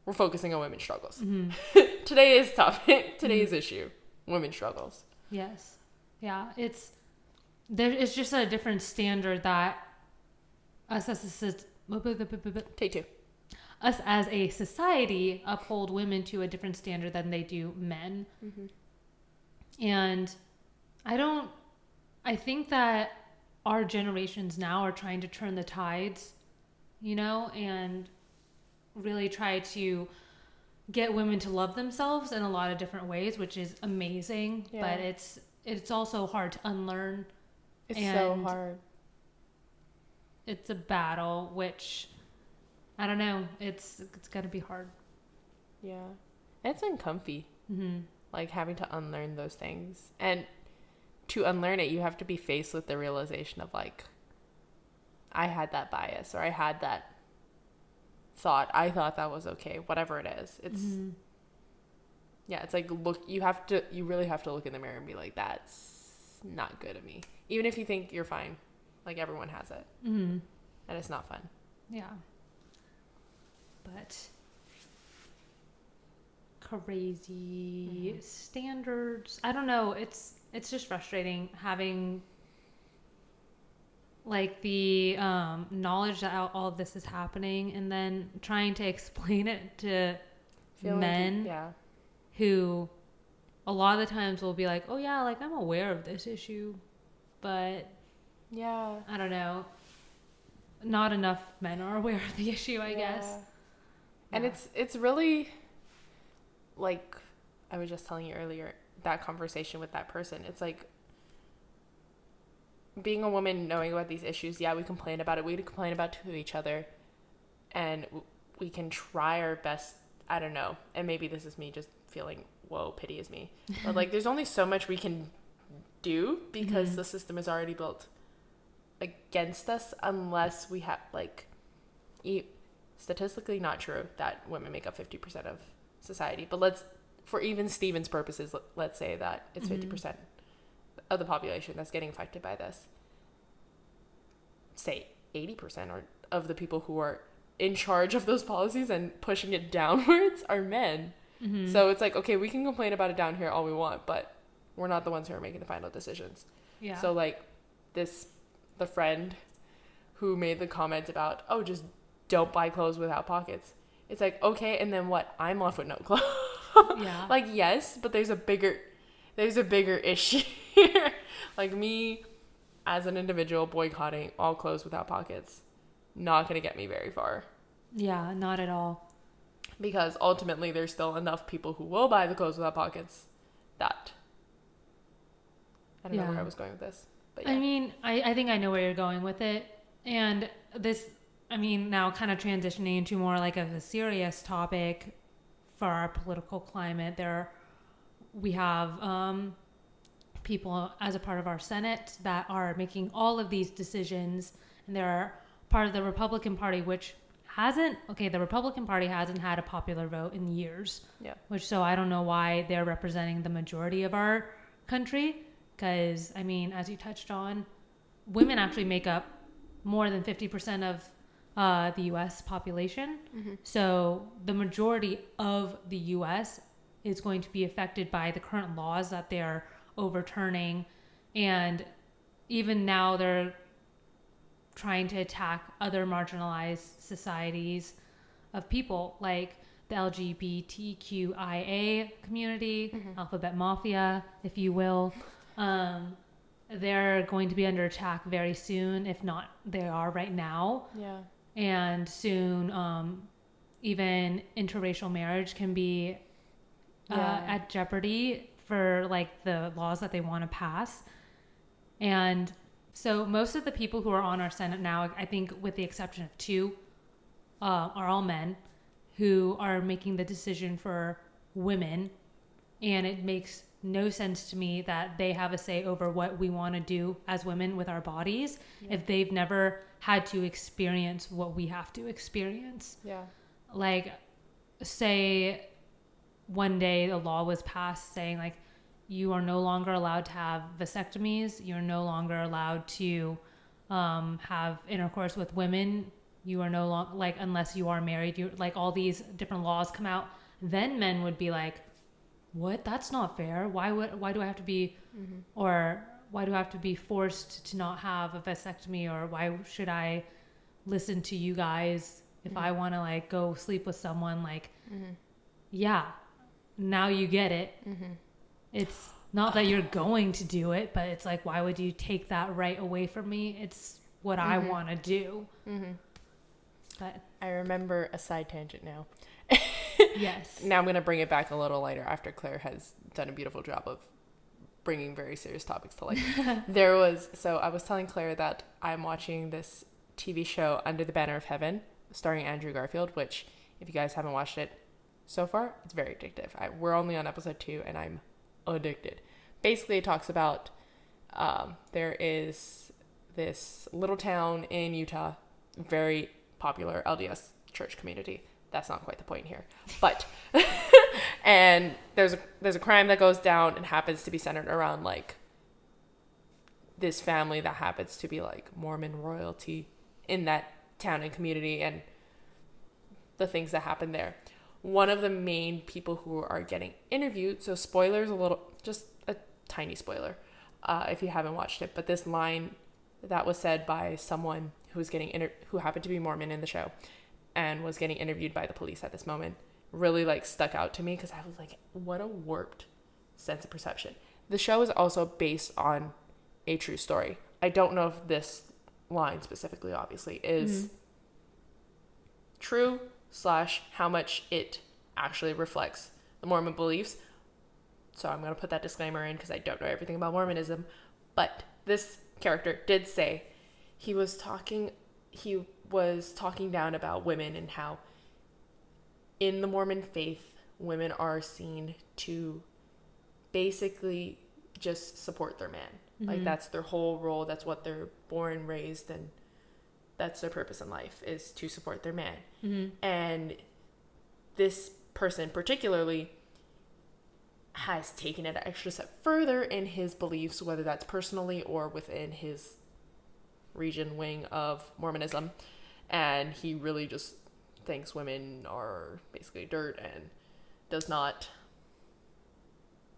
we're focusing on women's struggles. Mm-hmm. Today's topic, today's issue, women's struggles. Yes. Yeah. It's just a different standard that us Take two. Us as a society uphold women to a different standard than they do men. Mm-hmm. And I think that our generations now are trying to turn the tides, and really try to get women to love themselves in a lot of different ways, which is amazing. Yeah. But it's also hard to unlearn. It's so hard. It's a battle, which I don't know. It's got to be hard. Yeah. It's uncomfy. Mm-hmm. Like having to unlearn those things. And to unlearn it, you have to be faced with the realization of like, I had that bias, or I had that thought. I thought that was okay. Whatever it is. It's, yeah, it's like, you really have to look in the mirror and be like, that's not good of me. Even if you think you're fine. Like everyone has it. Mm-hmm. And it's not fun. Yeah. But crazy standards. I don't know. It's just frustrating having like the knowledge that all of this is happening, and then trying to explain it to men who a lot of the times will be like, oh yeah, like I'm aware of this issue, but yeah, I don't know. Not enough men are aware of the issue, I guess. And it's really, like I was just telling you earlier, that conversation with that person. It's like being a woman, knowing about these issues. Yeah, we complain about it. We complain about it to each other. And we can try our best. I don't know. And maybe this is me just feeling, whoa, pity is me. But like, there's only so much we can do because the system is already built against us, unless we have like statistically not true that women make up 50% of society, but for even Steven's purposes, let's say that it's 50% of the population that's getting affected by this. Say 80% or of the people who are in charge of those policies and pushing it downwards are men. So it's like, okay, we can complain about it down here all we want, but we're not the ones who are making the final decisions. Yeah. So like the friend who made the comment about, oh, just don't buy clothes without pockets. It's like, okay, and then what? I'm left with no clothes. Yeah. Like, yes, but there's a bigger issue here. Like, me as an individual boycotting all clothes without pockets, not going to get me very far. Yeah, not at all. Because ultimately there's still enough people who will buy the clothes without pockets that I don't know where I was going with this. But yeah. I mean, I think I know where you're going with it. And this, I mean, now kind of transitioning into more like of a serious topic for our political climate. We have people as a part of our Senate that are making all of these decisions, and they're part of the Republican Party, which the Republican Party hasn't had a popular vote in years. Yeah. So I don't know why they're representing the majority of our country. Because, I mean, as you touched on, women actually make up more than 50% of the U.S. population. So the majority of the U.S. is going to be affected by the current laws that they're overturning. And even now they're trying to attack other marginalized societies of people, like the LGBTQIA community, alphabet mafia, if you will. they're going to be under attack very soon, if not they are right now. Yeah. And soon, even interracial marriage can be at jeopardy for like the laws that they want to pass. And so most of the people who are on our Senate now, I think with the exception of two, are all men who are making the decision for women. And it makes no sense to me that they have a say over what we want to do as women with our bodies if they've never had to experience what we have to experience. Yeah. Like, say one day a law was passed saying like, you are no longer allowed to have vasectomies. You're no longer allowed to have intercourse with women. You are no longer, like, unless you are married, you like all these different laws come out. Then men would be like, what? That's not fair. Why do I have to be, or why do I have to be forced to not have a vasectomy? Or why should I listen to you guys if I want to like go sleep with someone? Like, yeah, now you get it. It's not that you're going to do it, but it's like, why would you take that right away from me? It's what I want to do. But I remember a side tangent now. Yes. Now I'm going to bring it back a little later after Claire has done a beautiful job of bringing very serious topics to light. So I was telling Claire that I'm watching this TV show Under the Banner of Heaven starring Andrew Garfield, which if you guys haven't watched it so far, it's very addictive. We're only on episode 2 and I'm addicted. Basically, it talks about there is this little town in Utah, very popular LDS church community. That's not quite the point here, but and there's a crime that goes down and happens to be centered around like this family that happens to be like Mormon royalty in that town and community, and the things that happen there. One of the main people who are getting interviewed, so spoilers, just a tiny spoiler if you haven't watched it, but this line that was said by someone who happened to be Mormon in the show and was getting interviewed by the police at this moment really like stuck out to me, because I was like, what a warped sense of perception. The show is also based on a true story. I don't know if this line specifically obviously is true / how much it actually reflects the Mormon beliefs. So I'm going to put that disclaimer in because I don't know everything about Mormonism. But this character did say he was talking down about women and how in the Mormon faith, women are seen to basically just support their man. Like that's their whole role. That's what they're born, raised, and that's their purpose in life, is to support their man. And this person particularly has taken it an extra step further in his beliefs, whether that's personally or within his region wing of Mormonism. And he really just thinks women are basically dirt and does not,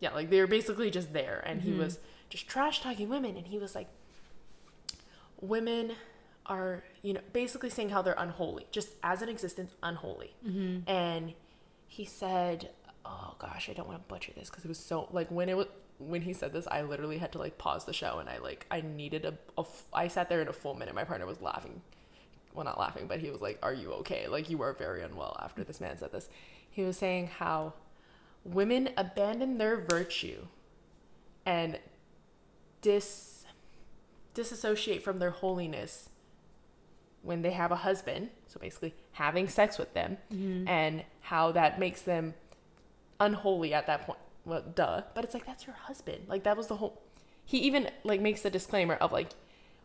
like they're basically just there. And he was just trash talking women, and he was like, women are, basically saying how they're unholy, just as an existence, unholy. And he said, oh gosh, I don't want to butcher this because it was so, like, when he said this, I literally had to like pause the show, and I needed I sat there in a full minute. My partner was laughing, well, not laughing, but he was like, are you okay? Like, you are very unwell after this man said this. He was saying how women abandon their virtue and disassociate from their holiness when they have a husband, so basically having sex with them, and how that makes them unholy at that point. Well, duh, but it's like, that's your husband. Like, that was the whole, he even like makes the disclaimer of like,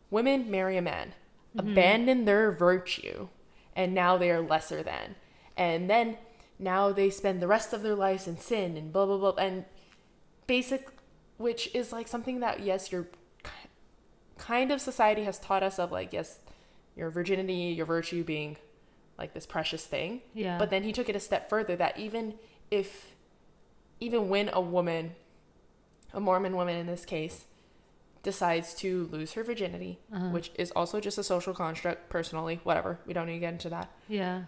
women marry a man, abandon their virtue, and now they are lesser than, and then now they spend the rest of their lives in sin and blah blah blah, and which is like something that, yes, your kind of society has taught us of, like, yes, your virginity, your virtue being like this precious thing. Yeah. But then he took it a step further, that even when a woman, a Mormon woman in this case, decides to lose her virginity, which is also just a social construct, personally, whatever, we don't need to get into that. Yeah.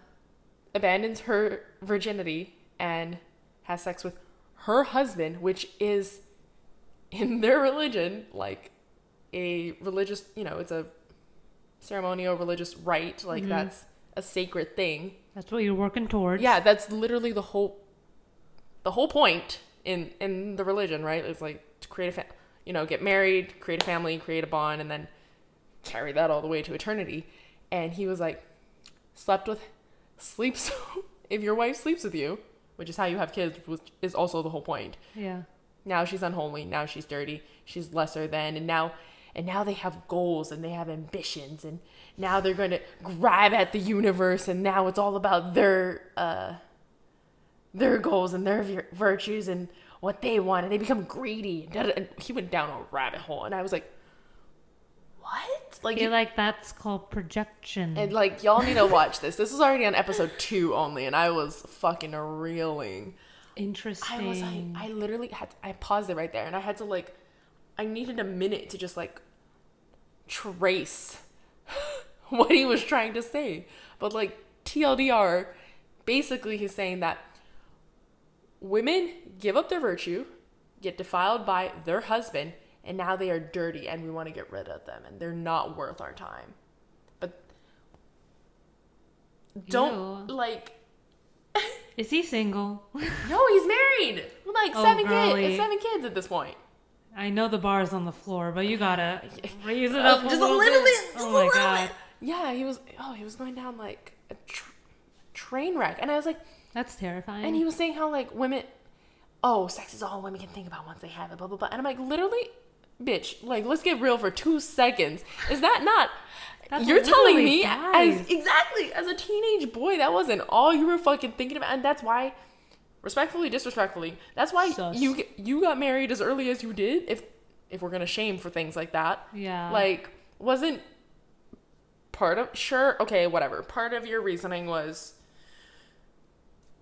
Abandons her virginity and has sex with her husband, which is, in their religion, like, a religious, it's a ceremonial religious rite. Like, that's a sacred thing. That's what you're working towards. Yeah, that's literally the whole point in the religion, right? It's like to create get married, create a family, create a bond, and then carry that all the way to eternity. And he was like, sleeps. If your wife sleeps with you, which is how you have kids, which is also the whole point. Yeah. Now she's unholy. Now she's dirty. She's lesser than. And now they have goals and they have ambitions. And now they're going to grab at the universe. And now it's all about their goals and their virtues and what they want. And they become greedy. And he went down a rabbit hole. And I was like, what? I feel like that's called projection. And like, y'all need to watch this. This was already on episode 2 only, and I was fucking reeling. Interesting. I was like, I literally I paused it right there, and I had to I needed a minute to just trace what he was trying to say. But TLDR, basically he's saying that women give up their virtue, get defiled by their husband, and now they are dirty and we want to get rid of them and they're not worth our time. But don't Is he single? No, he's married. Seven kids at this point. I know the bar's on the floor, but you gotta raise it up just a little bit. Oh my god. Yeah, he was going down like a train wreck. And I was like, that's terrifying. And he was saying how women, sex is all women can think about once they have it, blah, blah, blah. And I'm like, literally, bitch, let's get real for 2 seconds. Is that not... You're telling me as a teenage boy, that wasn't all you were fucking thinking about. And that's why, respectfully, disrespectfully, that's why you got married as early as you did. If we're going to shame for things like that. Yeah. Wasn't part of... Sure, okay, whatever. Part of your reasoning was,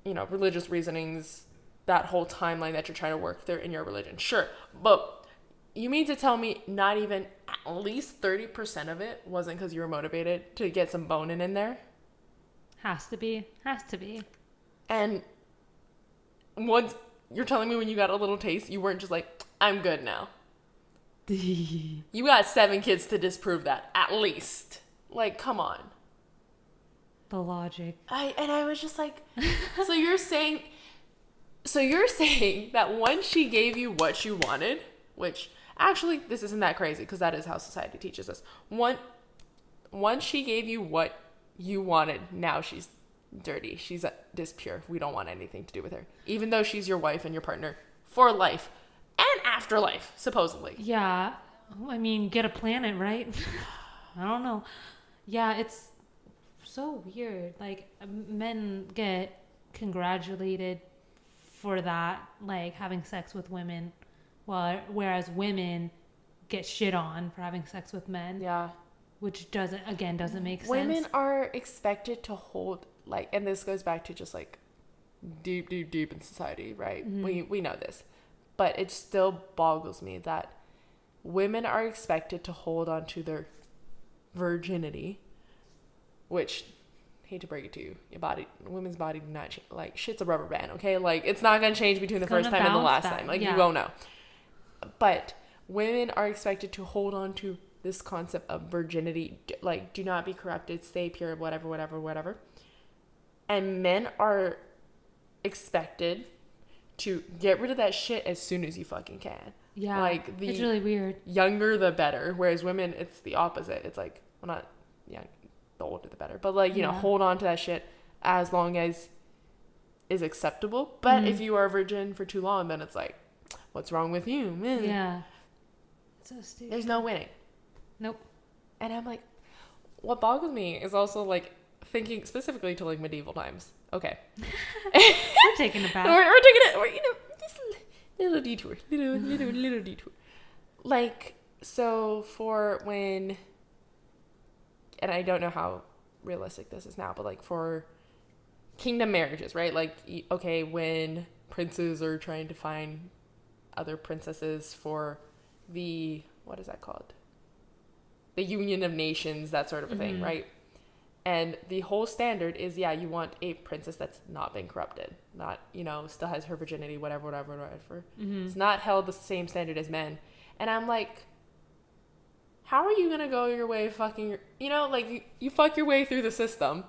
religious reasonings, that whole timeline that you're trying to work through in your religion. Sure. But... You mean to tell me not even at least 30% of it wasn't because you were motivated to get some boning in there? Has to be. And once you're telling me when you got a little taste, you weren't just like, I'm good now. You got 7 kids to disprove that, at least. Come on. The logic. I was just like, so you're saying that once she gave you what you wanted, which... Actually, this isn't that crazy because that is how society teaches us. Once she gave you what you wanted, now she's dirty. She's dispure. We don't want anything to do with her. Even though she's your wife and your partner for life and afterlife, supposedly. Yeah. I mean, get a planet, right? I don't know. Yeah, it's so weird. Men get congratulated for that, having sex with women. Whereas women get shit on for having sex with men. Yeah. Which doesn't make sense. Women are expected to hold, and this goes back to just, deep in society, right? Mm-hmm. We know this. But it still boggles me that women are expected to hold on to their virginity, which... hate to break it to you, women's body do not change. Shit's a rubber band, okay? It's not gonna change between the first time and the last time. You won't know. But women are expected to hold on to this concept of virginity, do not be corrupted, stay pure, whatever. And men are expected to get rid of that shit as soon as you fucking can. Yeah, it's really weird. Younger the better, whereas women, it's the opposite. It's not young. The older the better, but hold on to that shit as long as is acceptable. But if you are a virgin for too long, then it's what's wrong with you? Man. Yeah, so stupid. There's no winning. Nope. And I'm like, what boggles me is also thinking specifically to medieval times. Okay, we're taking it back. We're taking it. Just a little detour, little detour. So for when. And I don't know how realistic this is now, but for kingdom marriages, right? When princes are trying to find other princesses for the, what is that called? The Union of Nations, that sort of a thing, right? And the whole standard is, you want a princess that's not been corrupted, not, still has her virginity, whatever. Mm-hmm. It's not held the same standard as men. And I'm like, how are you gonna go your way fucking, you know, like you fuck your way through the system,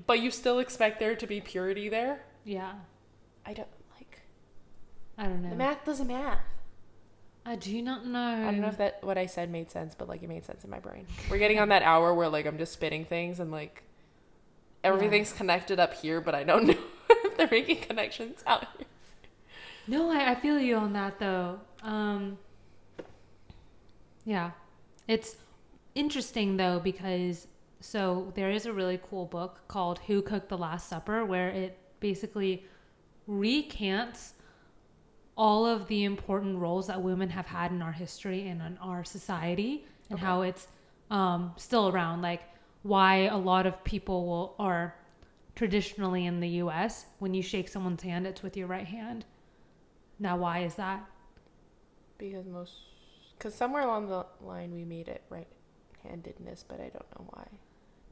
but you still expect there to be purity there? Yeah. I don't know. The math doesn't math. I do not know. I don't know if that what I said made sense, but like it made sense in my brain. We're getting on that hour where like I'm just spitting things and like everything's connected up here, but I don't know if they're making connections out here. No, I feel you on that though. Yeah. It's interesting though because so there is a really cool book called Who Cooked the Last Supper where it basically recants all of the important roles that women have had in our history and in our society and how it's still around, like why a lot of people are traditionally in the US when you shake someone's hand it's with your right hand. Now why is that? Because somewhere along the line we made it right-handedness, but I don't know why.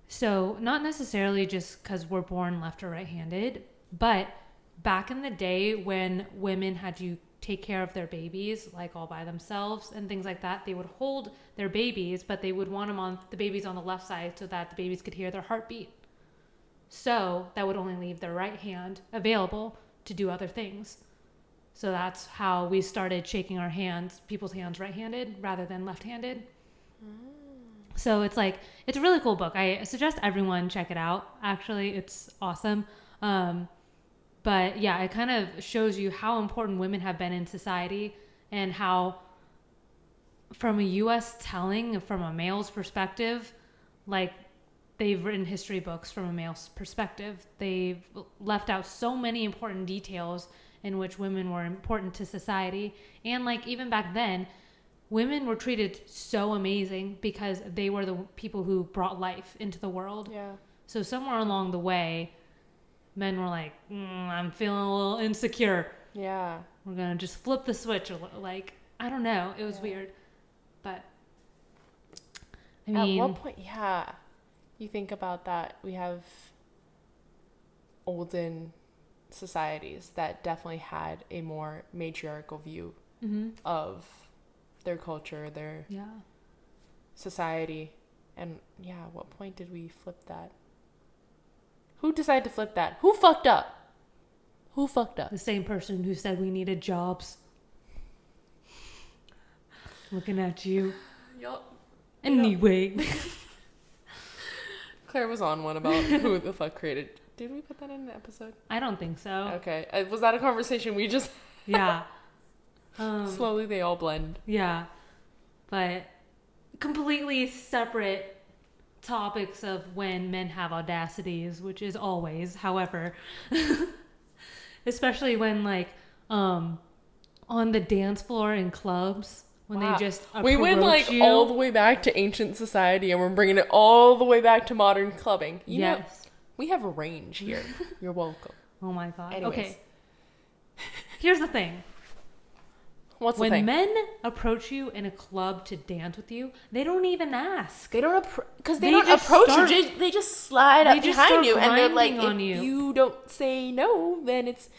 So not necessarily just because we're born left or right-handed, but back in the day when women had to take care of their babies like all by themselves and things like that, they would hold their babies, but they would want the babies on the left side so that the babies could hear their heartbeat. So that would only leave their right hand available to do other things. So that's how we started shaking our hands, people's hands right-handed rather than left-handed. So it's a really cool book. I suggest everyone check it out. Actually, it's awesome. But yeah, it kind of shows you how important women have been in society and how from a U.S. telling, from a male's perspective, like they've written history books from a male's perspective. They've left out so many important details in which women were important to society. And like even back then, women were treated so amazing because they were the people who brought life into the world. Yeah. So somewhere along the way, men were like, I'm feeling a little insecure. Yeah. We're going to just flip the switch. Like, I don't know. It was weird. But, I mean. At what point, you think about that. We have olden societies that definitely had a more matriarchal view of their culture, their society. And, at what point did we flip that? Who decided to flip that? Who fucked up? The same person who said we needed jobs. Looking at you. Anyway. Claire was on one about who the fuck created. Did we put that in the episode? I don't think so. Okay. Was that a conversation we just... Yeah. Slowly they all blend. Yeah. But completely separate topics of when men have audacities, which is always, however, especially when like on the dance floor in clubs when they just we went like you. All the way back to ancient society and we're bringing it all the way back to modern clubbing. You know, we have a range here. You're welcome. Oh my god. Anyways. Okay, here's the thing. What's the thing? When men approach you in a club to dance with you, they don't even ask. They don't because they don't approach you. They just slide up behind you, and they're like, if you don't say no, then it's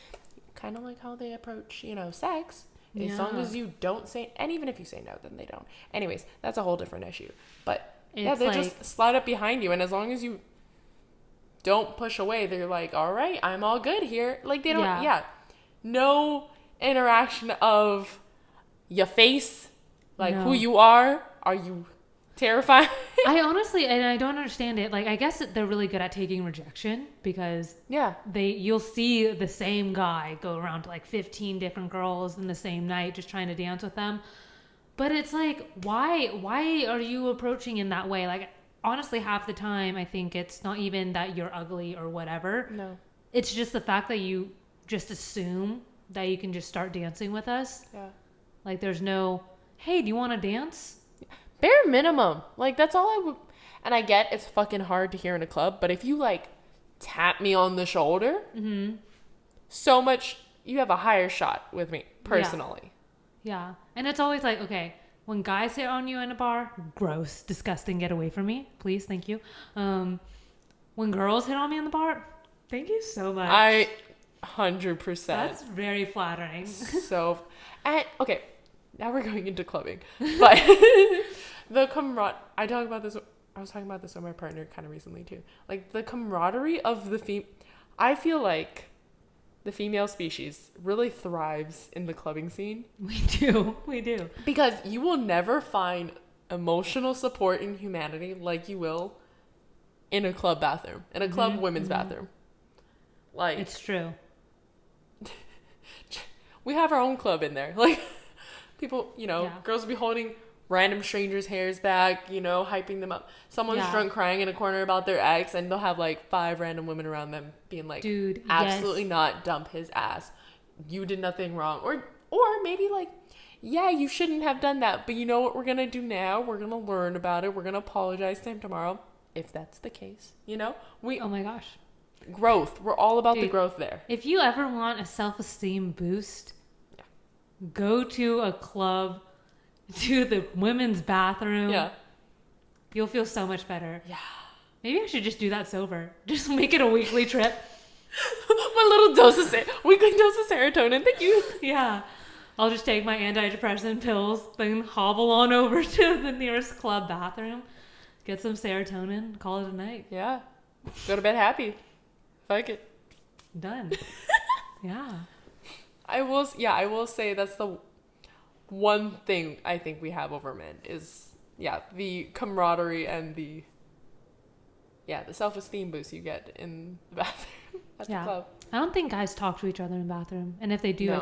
kind of like how they approach, sex. As long as you don't say, and even if you say no, then they don't. Anyways, that's a whole different issue. But they just slide up behind you, and as long as you don't push away, they're like, all right, I'm all good here. Like they don't, no interaction of your face, like who you are you terrified? I honestly, and I don't understand it. Like, I guess they're really good at taking rejection because you'll see the same guy go around to like 15 different girls in the same night just trying to dance with them. But it's like, why are you approaching in that way? Like, honestly, half the time, I think it's not even that you're ugly or whatever. No. It's just the fact that you just assume that you can just start dancing with us. Yeah. Like, there's no, hey, do you want to dance? Bare minimum. Like, that's all I would... And I get it's fucking hard to hear in a club, but if you, like, tap me on the shoulder, so much... You have a higher shot with me, personally. Yeah. And it's always like, okay, when guys hit on you in a bar, gross, disgusting, get away from me. Please, thank you. When girls hit on me in the bar, thank you so much. 100%. That's very flattering. Okay. now we're going into clubbing. But the I was talking about this with my partner kind of recently too. Like the camaraderie of I feel like the female species really thrives in the clubbing scene. We do. Because you will never find emotional support in humanity like you will in a club bathroom, in a club women's bathroom. Like, it's true. We have our own club in there. Like, people, girls will be holding random strangers' hairs back, hyping them up. Someone's drunk crying in a corner about their ex, and they'll have like 5 random women around them being like, dude, absolutely not, dump his ass. You did nothing wrong. Or maybe like, yeah, you shouldn't have done that, but you know what we're going to do now? We're going to learn about it. We're going to apologize to him tomorrow, if that's the case. Oh my gosh. Growth. We're all about the growth there. If you ever want a self-esteem boost, go to a club, to the women's bathroom. Yeah. You'll feel so much better. Yeah. Maybe I should just do that sober. Just make it a weekly trip. My little weekly dose of serotonin. Thank you. Yeah. I'll just take my antidepressant pills, then hobble on over to the nearest club bathroom, get some serotonin, call it a night. Yeah. Go to bed happy. Fuck it. Done. Yeah. I will say that's the one thing I think we have over men is, the camaraderie and the self-esteem boost you get in the bathroom at the club. I don't think guys talk to each other in the bathroom. And if they do, no.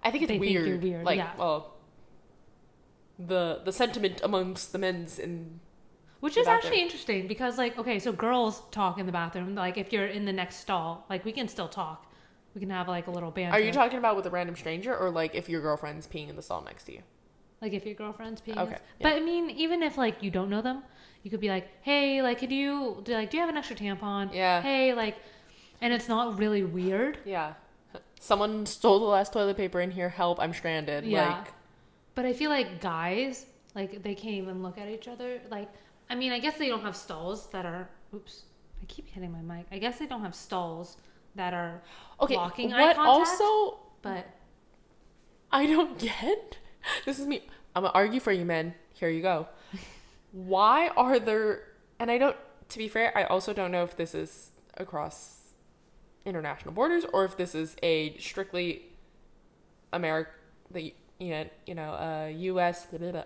I think it's weird. Think you're weird. Like, well, the sentiment amongst the men's in which is actually interesting because, like, okay, so girls talk in the bathroom. Like, if you're in the next stall, like, we can still talk. We can have, like, a little banter. Are you talking about with a random stranger or, like, if your girlfriend's peeing in the stall next to you? Like, if your girlfriend's peeing. Okay. But, I mean, even if, like, you don't know them, you could be like, hey, like, do you have an extra tampon? Yeah. Hey, like, and it's not really weird. Yeah. Someone stole the last toilet paper in here. Help, I'm stranded. Yeah. Like, but I feel like guys, like, they can't even look at each other. Like, I mean, I guess they don't have stalls that are... Oops. I keep hitting my mic. I guess they don't have stalls that are blocking eye contact. Also... But... I don't get... This is me. I'm going to argue for you, men. Here you go. Why are there... And I don't... To be fair, I also don't know if this is across international borders or if this is a strictly U.S.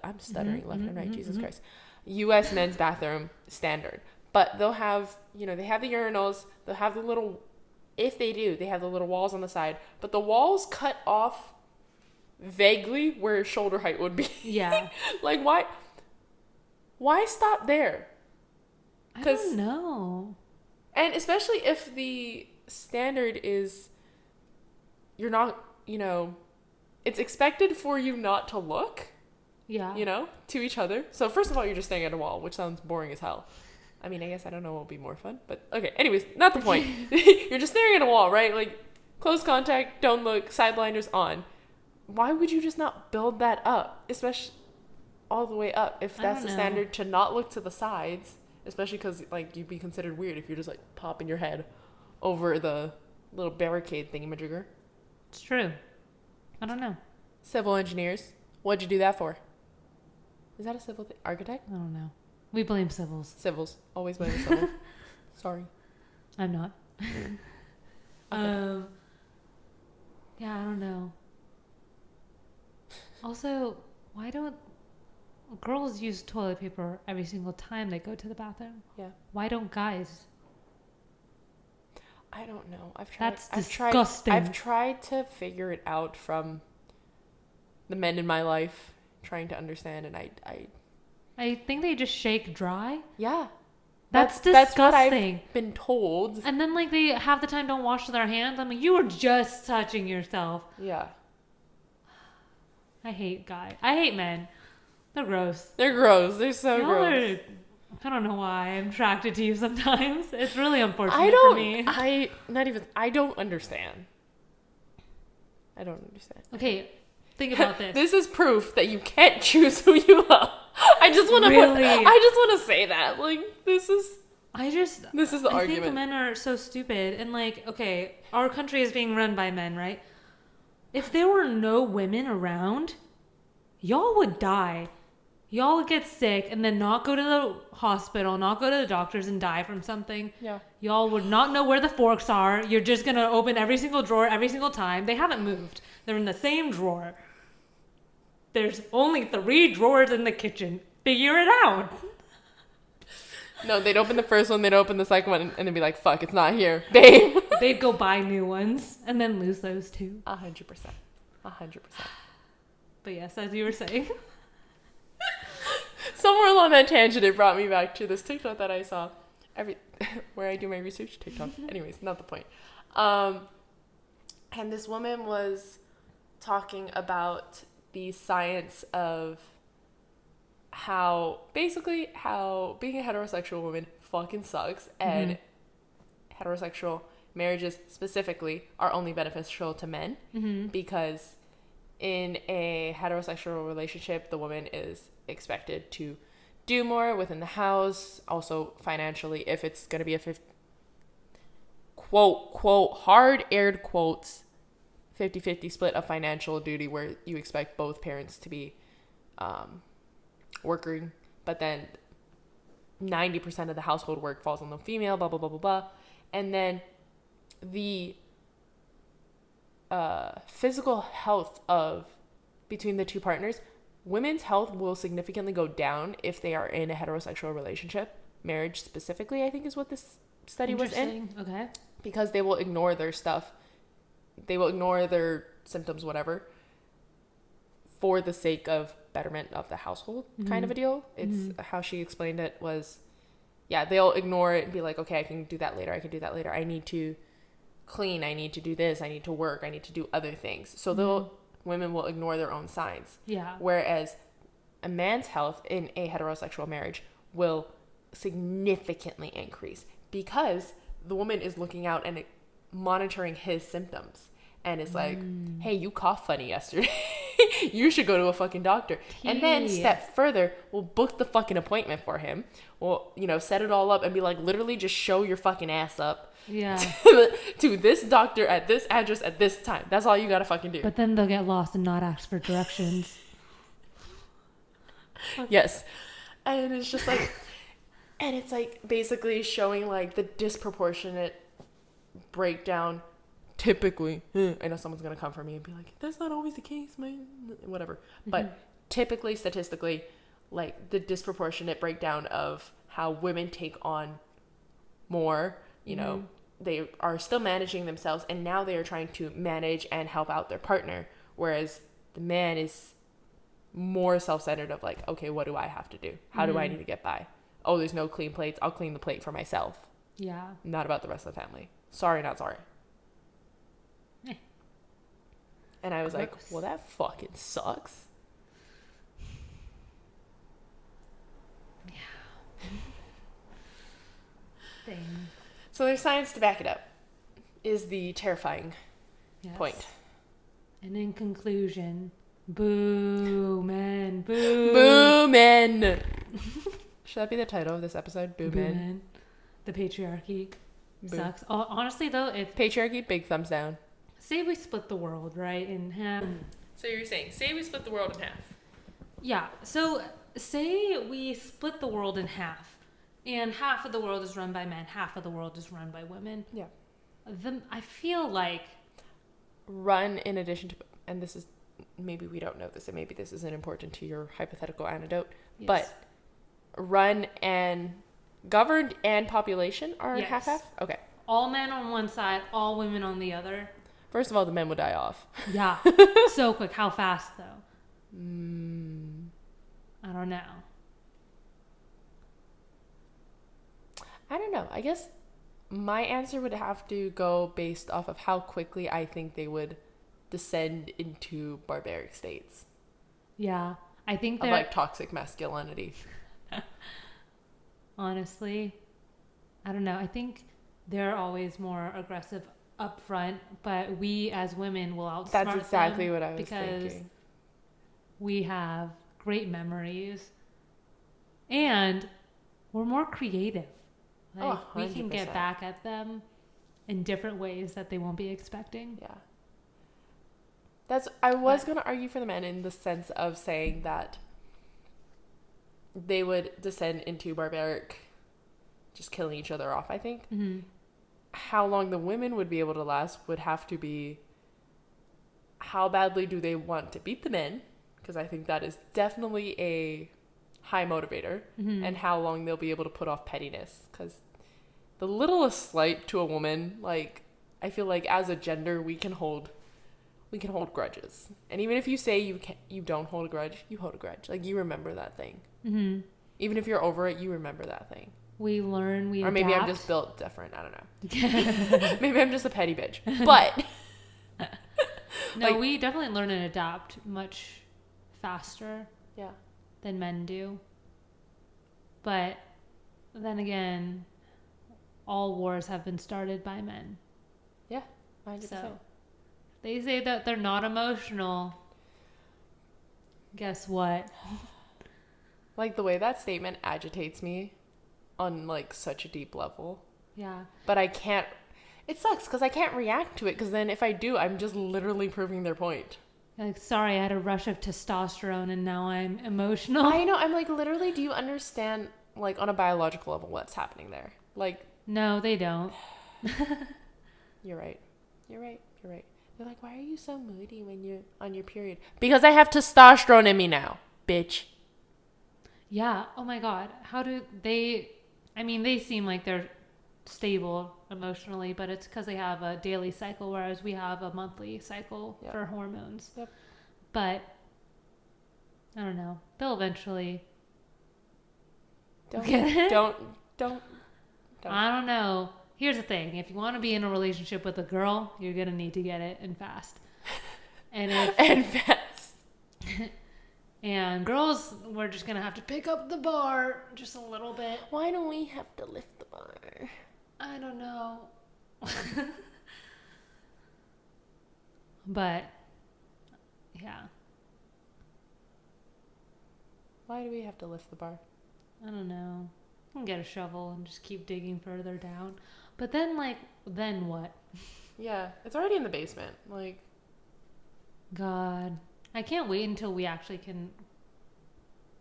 I'm stuttering left and right. Jesus Christ. U.S. men's bathroom standard. But they'll have, they have the urinals. They'll have the little, if they do, they have the little walls on the side. But the walls cut off vaguely where shoulder height would be. Yeah. Like, why stop there? I don't know. And especially if the standard is, you're not, it's expected for you not to look. Yeah. To each other. So first of all, you're just staring at a wall, which sounds boring as hell. I mean, I guess I don't know what would be more fun, but okay. Anyways, not the point. You're just staring at a wall, right? Like, close contact, don't look, side blinders on. Why would you just not build that up, especially all the way up, if that's the standard to not look to the sides, especially because, like, you'd be considered weird if you're just, like, popping your head over the little barricade thingamajigger. It's true. I don't know. Civil engineers, what'd you do that for? Is that a civil thing? Architect? I don't know. We blame civils. Civils. Always blame the civil. Sorry. I'm not. Okay. Yeah, I don't know. Also, why don't girls use toilet paper every single time they go to the bathroom? Yeah. Why don't guys? I don't know. That's disgusting. I've tried to figure it out from the men in my life, trying to understand, and I think they just shake dry. Yeah. That's disgusting. What I've been told. And then, like, they half the time don't wash their hands. I'm like, you were just touching yourself. Yeah. I hate guys. I hate men. They're gross. They're so gross. I don't know why I'm attracted to you sometimes. It's really unfortunate for me. I don't understand. Okay, think about this. This is proof that you can't choose who you love. I just want to say that. Like, this is the argument. I think men are so stupid. And, like, okay, our country is being run by men, right? If there were no women around, y'all would die. Y'all would get sick and then not go to the hospital, not go to the doctors and die from something. Yeah. Y'all would not know where the forks are. You're just going to open every single drawer every single time. They haven't moved. They're in the same drawer. There's only 3 drawers in the kitchen. Figure it out. No, they'd open the first one, they'd open the second one, and they'd be like, fuck, it's not here, babe. They'd go buy new ones and then lose those too. 100%. 100%. But yes, as you were saying. Somewhere along that tangent, it brought me back to this TikTok that I saw. Where I do my research TikTok. Anyways, not the point. And this woman was talking about the science of how being a heterosexual woman fucking sucks, and heterosexual marriages specifically are only beneficial to men, because in a heterosexual relationship, the woman is expected to do more within the house, also financially, if it's going to be a quote, hard aired quotes, 50-50 split of financial duty, where you expect both parents to be working, but then 90% of the household work falls on the female, blah, blah, blah, blah, blah. And then the physical health between the two partners, women's health will significantly go down if they are in a heterosexual relationship. Marriage specifically, I think, is what this study was in. Okay. Because they will ignore their stuff. They will ignore their symptoms, whatever, for the sake of betterment of the household, kind of a deal. It's how she explained it was, yeah, they'll ignore it and be like, okay, I can do that later. I need to clean. I need to do this. I need to work. I need to do other things. So women will ignore their own signs. Yeah. Whereas a man's health in a heterosexual marriage will significantly increase, because the woman is looking out and monitoring his symptoms, and it's like, hey, you coughed funny yesterday. You should go to a fucking doctor. And then step further, we'll book the fucking appointment for him. We'll, set it all up and be like, literally just show your fucking ass up. Yeah. To this doctor at this address at this time. That's all you gotta fucking do. But then they'll get lost and not ask for directions. Yes. And it's just like, and it's like basically showing like the disproportionate breakdown. Typically, I know someone's gonna come for me and be like, that's not always the case, man, whatever. But typically, statistically, like the disproportionate breakdown of how women take on more, they are still managing themselves, and now they are trying to manage and help out their partner, whereas the man is more self-centered of like, okay, what do I have to do? How do I need to get by? Oh, there's no clean plates. I'll clean the plate for myself. Yeah. Not about the rest of the family. Sorry, not sorry. And I was like, well, that fucking sucks. Yeah. Thing. So there's science to back it up, is the terrifying point. And in conclusion, boo men, boo. Boo men. Should that be the title of this episode? Boo men. The patriarchy sucks. Honestly, though, if patriarchy, big thumbs down. Say we split the world, right, in half. So you're saying, say we split the world in half. Yeah. So say we split the world in half, and half of the world is run by men, half of the world is run by women. Yeah. Then I feel like run in addition to, and this is, maybe we don't know this, and maybe this isn't important to your hypothetical anecdote, but run and governed and population are half-half? Okay. All men on one side, all women on the other. First of all, the men would die off. Yeah. So quick. How fast, though? I don't know. I don't know. I guess my answer would have to go based off of how quickly I think they would descend into barbaric states. Yeah. I think of like toxic masculinity. Honestly, I don't know. I think they're always more aggressive up front, but we as women will outsmart them. That's exactly what I was thinking. Because we have great memories and we're more creative. Like, we can get back at them in different ways that they won't be expecting. Yeah. I was going to argue for the men in the sense of saying that they would descend into barbaric, just killing each other off, I think. Mm-hmm. How long the women would be able to last would have to be how badly do they want to beat the men, because I think that is definitely a high motivator, mm-hmm. and how long they'll be able to put off pettiness, because the littlest slight to a woman, like, I feel like as a gender we can hold grudges, and even if you say you don't hold a grudge, you hold a grudge. Like, you remember that thing. Mm-hmm. Even if you're over it, you remember that thing. We learn, we or maybe adapt. I'm just built different, I don't know. Maybe I'm just a petty bitch, but no, like, we definitely learn and adapt much faster than men do. But then again, all wars have been started by men. Yeah, 100%. So they say that they're not emotional. Guess what? Like, the way that statement agitates me on, like, such a deep level. Yeah. But I can't... It sucks because I can't react to it, because then if I do, I'm just literally proving their point. Like, sorry, I had a rush of testosterone and now I'm emotional. I know. I'm like, literally, do you understand, like, on a biological level what's happening there? Like... No, they don't. You're right. They're like, why are you so moody when you're on your period? Because I have testosterone in me now, bitch. Yeah. Oh my God. How do they... I mean, they seem like they're stable emotionally, but it's because they have a daily cycle, whereas we have a monthly cycle for hormones. Yep. But I don't know. They'll eventually... Don't. I don't know. Here's the thing. If you want to be in a relationship with a girl, you're going to need to get it and fast. And fast. And girls, we're just going to have to pick up the bar just a little bit. Why don't we have to lift the bar? I don't know. But, yeah. Why do we have to lift the bar? I don't know. I can get a shovel and just keep digging further down. But then, like, then what? Yeah, it's already in the basement. Like, God. I can't wait until we actually can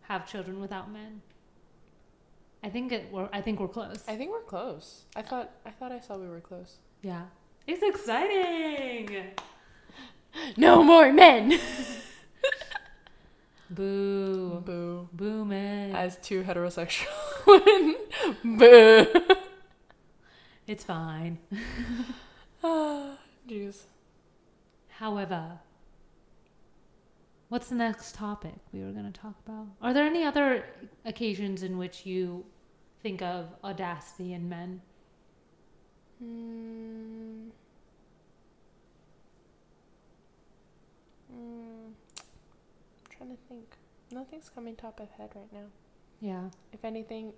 have children without men. I think we're close. I think we're close. I thought I saw we were close. Yeah. It's exciting. No more men. Boo. Boo. Boo, men. As two heterosexual women. Boo. It's fine. Jeez. However, what's the next topic we were going to talk about? Are there any other occasions in which you think of audacity in men? I'm trying to think. Nothing's coming top of head right now. Yeah. If anything,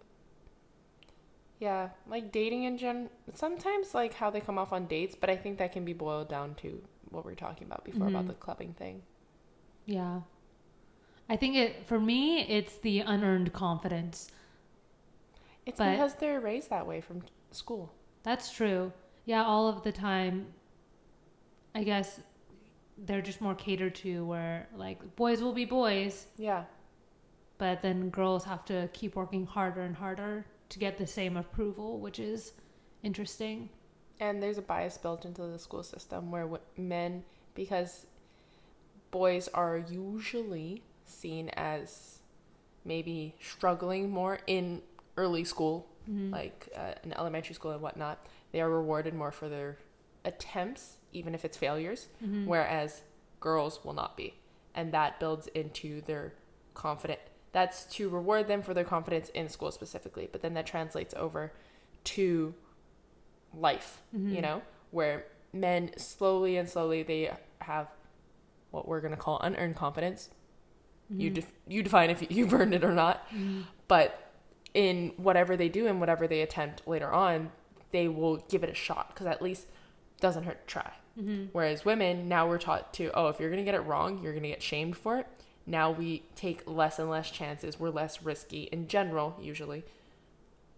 yeah, like dating in general, sometimes like how they come off on dates, but I think that can be boiled down to what we were talking about before about the clubbing thing. Yeah. I think for me, it's the unearned confidence. It's because they're raised that way from school. That's true. Yeah, all of the time, I guess they're just more catered to where, like, boys will be boys. Yeah. But then girls have to keep working harder and harder to get the same approval, which is interesting. And there's a bias built into the school system where men, because boys are usually seen as maybe struggling more in early school, like in elementary school and whatnot, they are rewarded more for their attempts, even if it's failures, whereas girls will not be. And that builds into their confidence. That's to reward them for their confidence in school specifically, but then that translates over to life, you know, where men slowly they have what we're going to call unearned confidence. You define if you've earned it or not, but in whatever they do and whatever they attempt later on, they will give it a shot because at least it doesn't hurt to try. Whereas women, now we're taught to, if you're going to get it wrong, you're going to get shamed for it. Now we take less and less chances. We're less risky in general, usually,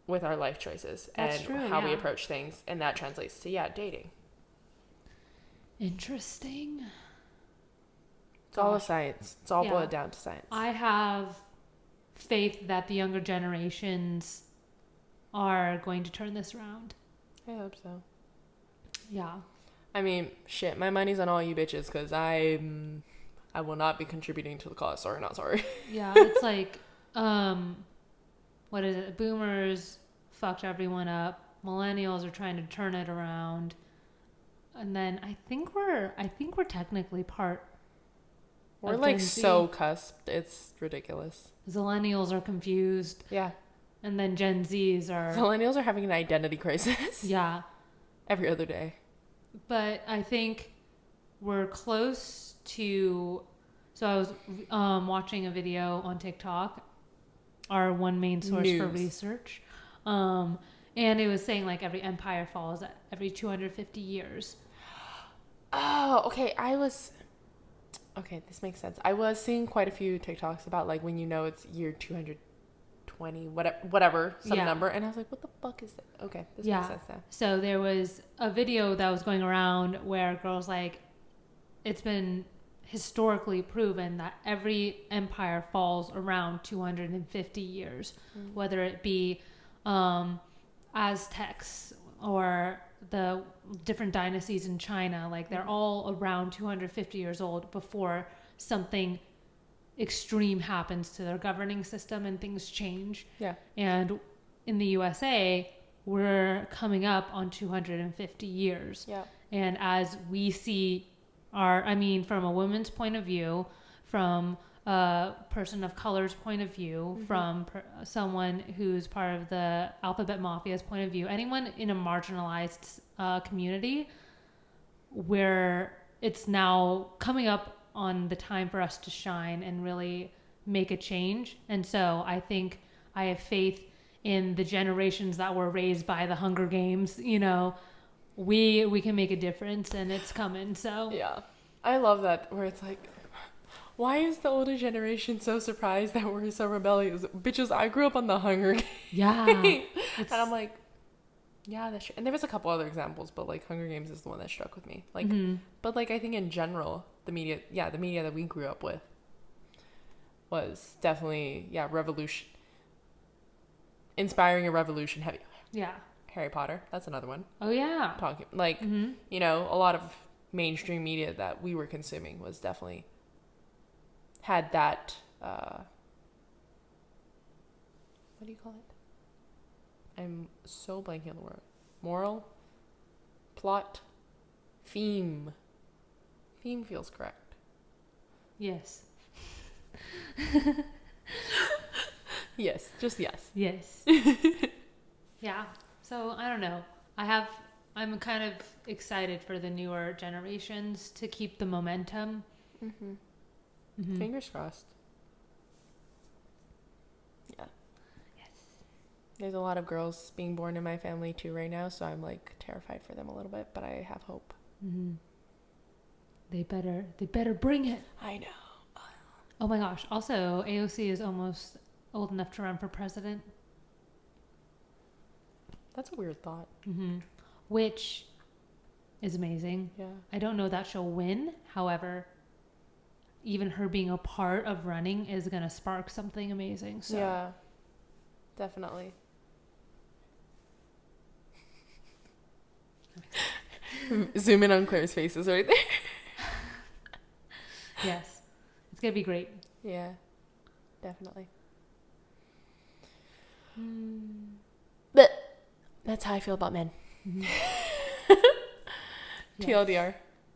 with our life choices and how we approach things. And that translates to, dating. Interesting. It's all a science. It's all boiled down to science. I have faith that the younger generations are going to turn this around. I hope so. Yeah. I mean, shit, my money's on all you bitches because I will not be contributing to the cause. Sorry, not sorry. Yeah, it's like, what is it? Boomers fucked everyone up. Millennials are trying to turn it around. And then I think we're technically part. We're like so cusped. It's ridiculous. Zillennials are confused. Yeah. And then Gen Zs are... Millennials are having an identity crisis. Yeah. Every other day. But I think we're close to... So I was watching a video on TikTok, our one main source for research. And it was saying like every empire falls at every 250 years. Oh, okay. Okay, this makes sense. I was seeing quite a few TikToks about like when it's year 220, whatever, some number. And I was like, what the fuck is that? Okay, this makes sense now. So there was a video that was going around where girls like, it's been historically proven that every empire falls around 250 years, whether it be Aztecs or the different dynasties in China, like they're all around 250 years old before something extreme happens to their governing system and things change. Yeah. And in the USA, we're coming up on 250 years. Yeah. And as we see from a woman's point of view, from a person of color's point of view, from someone who's part of the alphabet mafia's point of view, anyone in a marginalized community, where it's now coming up on the time for us to shine and really make a change. And so I think I have faith in the generations that were raised by the Hunger Games. We can make a difference, and it's coming. So yeah, I love that, where it's like, why is the older generation so surprised that we're so rebellious? Bitches, I grew up on the Hunger Games. Yeah. And I'm like, yeah, that's true. And there was a couple other examples, but like Hunger Games is the one that struck with me. Like, but like I think in general, the media that we grew up with was definitely revolution, inspiring a revolution. Heavy. Yeah. Harry Potter, that's another one. Oh yeah. Talking like a lot of mainstream media that we were consuming was definitely had that what do you call it? I'm so blanking on the word. Moral, plot, theme. Theme feels correct. Yes. Yes, just yes. Yes. Yeah. So I don't know. I'm kind of excited for the newer generations to keep the momentum. Fingers crossed. Yeah. Yes. There's a lot of girls being born in my family too right now, so I'm like terrified for them a little bit, but I have hope. They better bring it. I know. Oh my gosh. Also, AOC is almost old enough to run for president. That's a weird thought. Which is amazing. Yeah. I don't know that she'll win. However, even her being a part of running is going to spark something amazing. So. Yeah, definitely. Zoom in on Claire's faces right there. Yes. It's going to be great. Yeah, definitely. But that's how I feel about men. TLDR.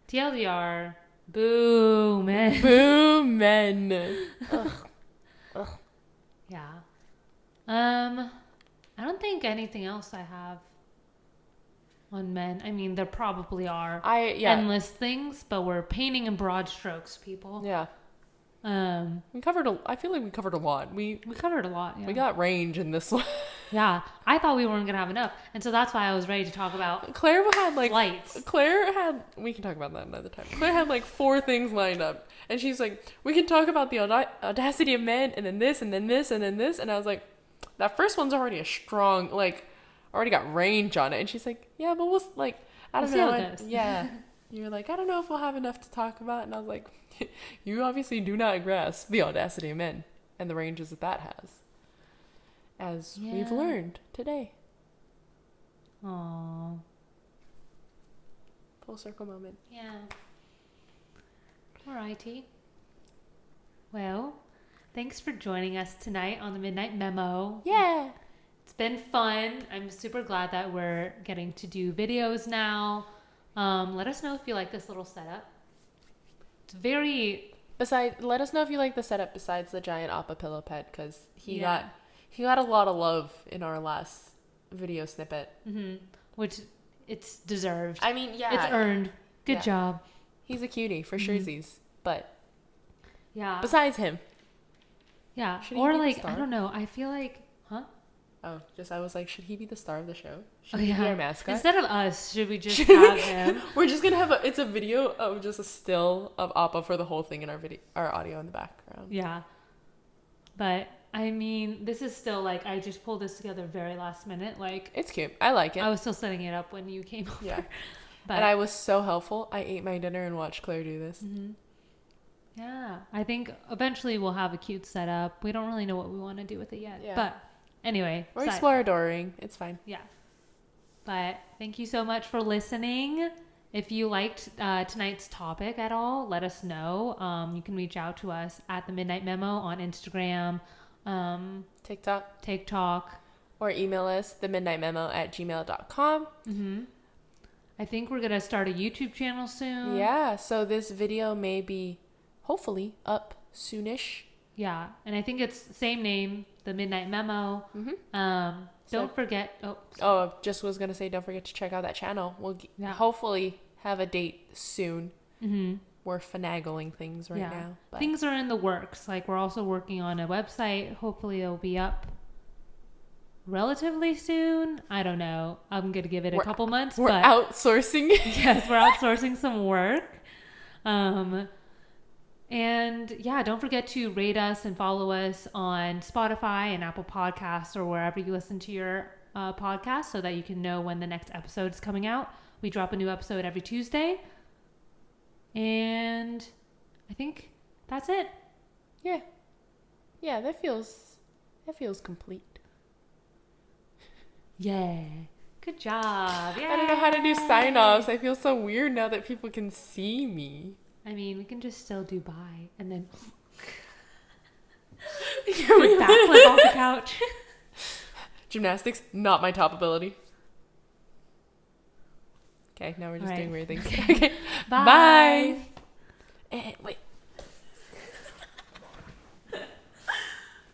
TLDR. Boo, men. Boo, men. Ugh. Ugh. Yeah. I don't think anything else I have on men. I mean, there probably are endless things, but we're painting in broad strokes, people. Yeah. I feel like we covered a lot. We covered a lot. Yeah. We got range in this one. Yeah, I thought we weren't gonna have enough, and so that's why I was ready to talk about. Claire had like flights. We can talk about that another time. Claire had like 4 things lined up, and she's like, "We can talk about the audacity of men, and then this, and then this, and then this," and I was like, "That first one's already a strong, like, already got range on it," and she's like, "Yeah, but we'll like, I don't know, yeah." You're like, I don't know if we'll have enough to talk about. And I was like, you obviously do not grasp the audacity of men and the ranges that has. As we've learned today. Aww. Full circle moment. Yeah. Alrighty. Well, thanks for joining us tonight on the Midnight Memo. Yeah. It's been fun. I'm super glad that we're getting to do videos now. Let us know if you like this little setup. It's very... Let us know if you like the setup besides the giant Appa pillow pet, because he got a lot of love in our last video snippet. Mm-hmm. Which it's deserved. I mean, yeah. It's earned. Good job. He's a cutie for surezies, but yeah. Besides him. Yeah. Should Or like, I don't know. I feel like, Oh, I was like, should he be the star of the show? Should he be our mascot? Instead of us, should we just have him? We're just gonna have it's a video of just a still of Appa for the whole thing in our audio in the background. Yeah. But I mean, this is still like, I just pulled this together very last minute. Like, it's cute. I like it. I was still setting it up when you came over. Yeah. But, and I was so helpful. I ate my dinner and watched Claire do this. Mm-hmm. Yeah. I think eventually we'll have a cute setup. We don't really know what we want to do with it yet. Yeah. But anyway. We're exploring. It's fine. Yeah. But thank you so much for listening. If you liked tonight's topic at all, let us know. You can reach out to us at the Midnight Memo on Instagram, TikTok, or email us themidnightmemo@gmail.com. Mm-hmm. I think we're gonna start a YouTube channel soon. Yeah, so this video may be hopefully up soonish. Yeah, and I think it's same name, the Midnight Memo. Mm-hmm. Don't forget. Just was gonna say, don't forget to check out that channel. We'll hopefully have a date soon. Mm-hmm. We're finagling things right now. But things are in the works. Like, we're also working on a website. Hopefully it'll be up relatively soon. I don't know. I'm going to give it a couple months. We're outsourcing. Yes, we're outsourcing some work. And yeah, don't forget to rate us and follow us on Spotify and Apple Podcasts or wherever you listen to your podcast so that you can know when the next episode is coming out. We drop a new episode every Tuesday. And I think that's it. Yeah. Yeah, that feels complete. Yeah. Good job. Yeah. I don't know how to do sign-offs. I feel so weird now that people can see me. I mean, we can just still do bye and then backflip off the couch. Gymnastics, not my top ability. Okay, now we're just doing weird things. Okay. Bye. Wait.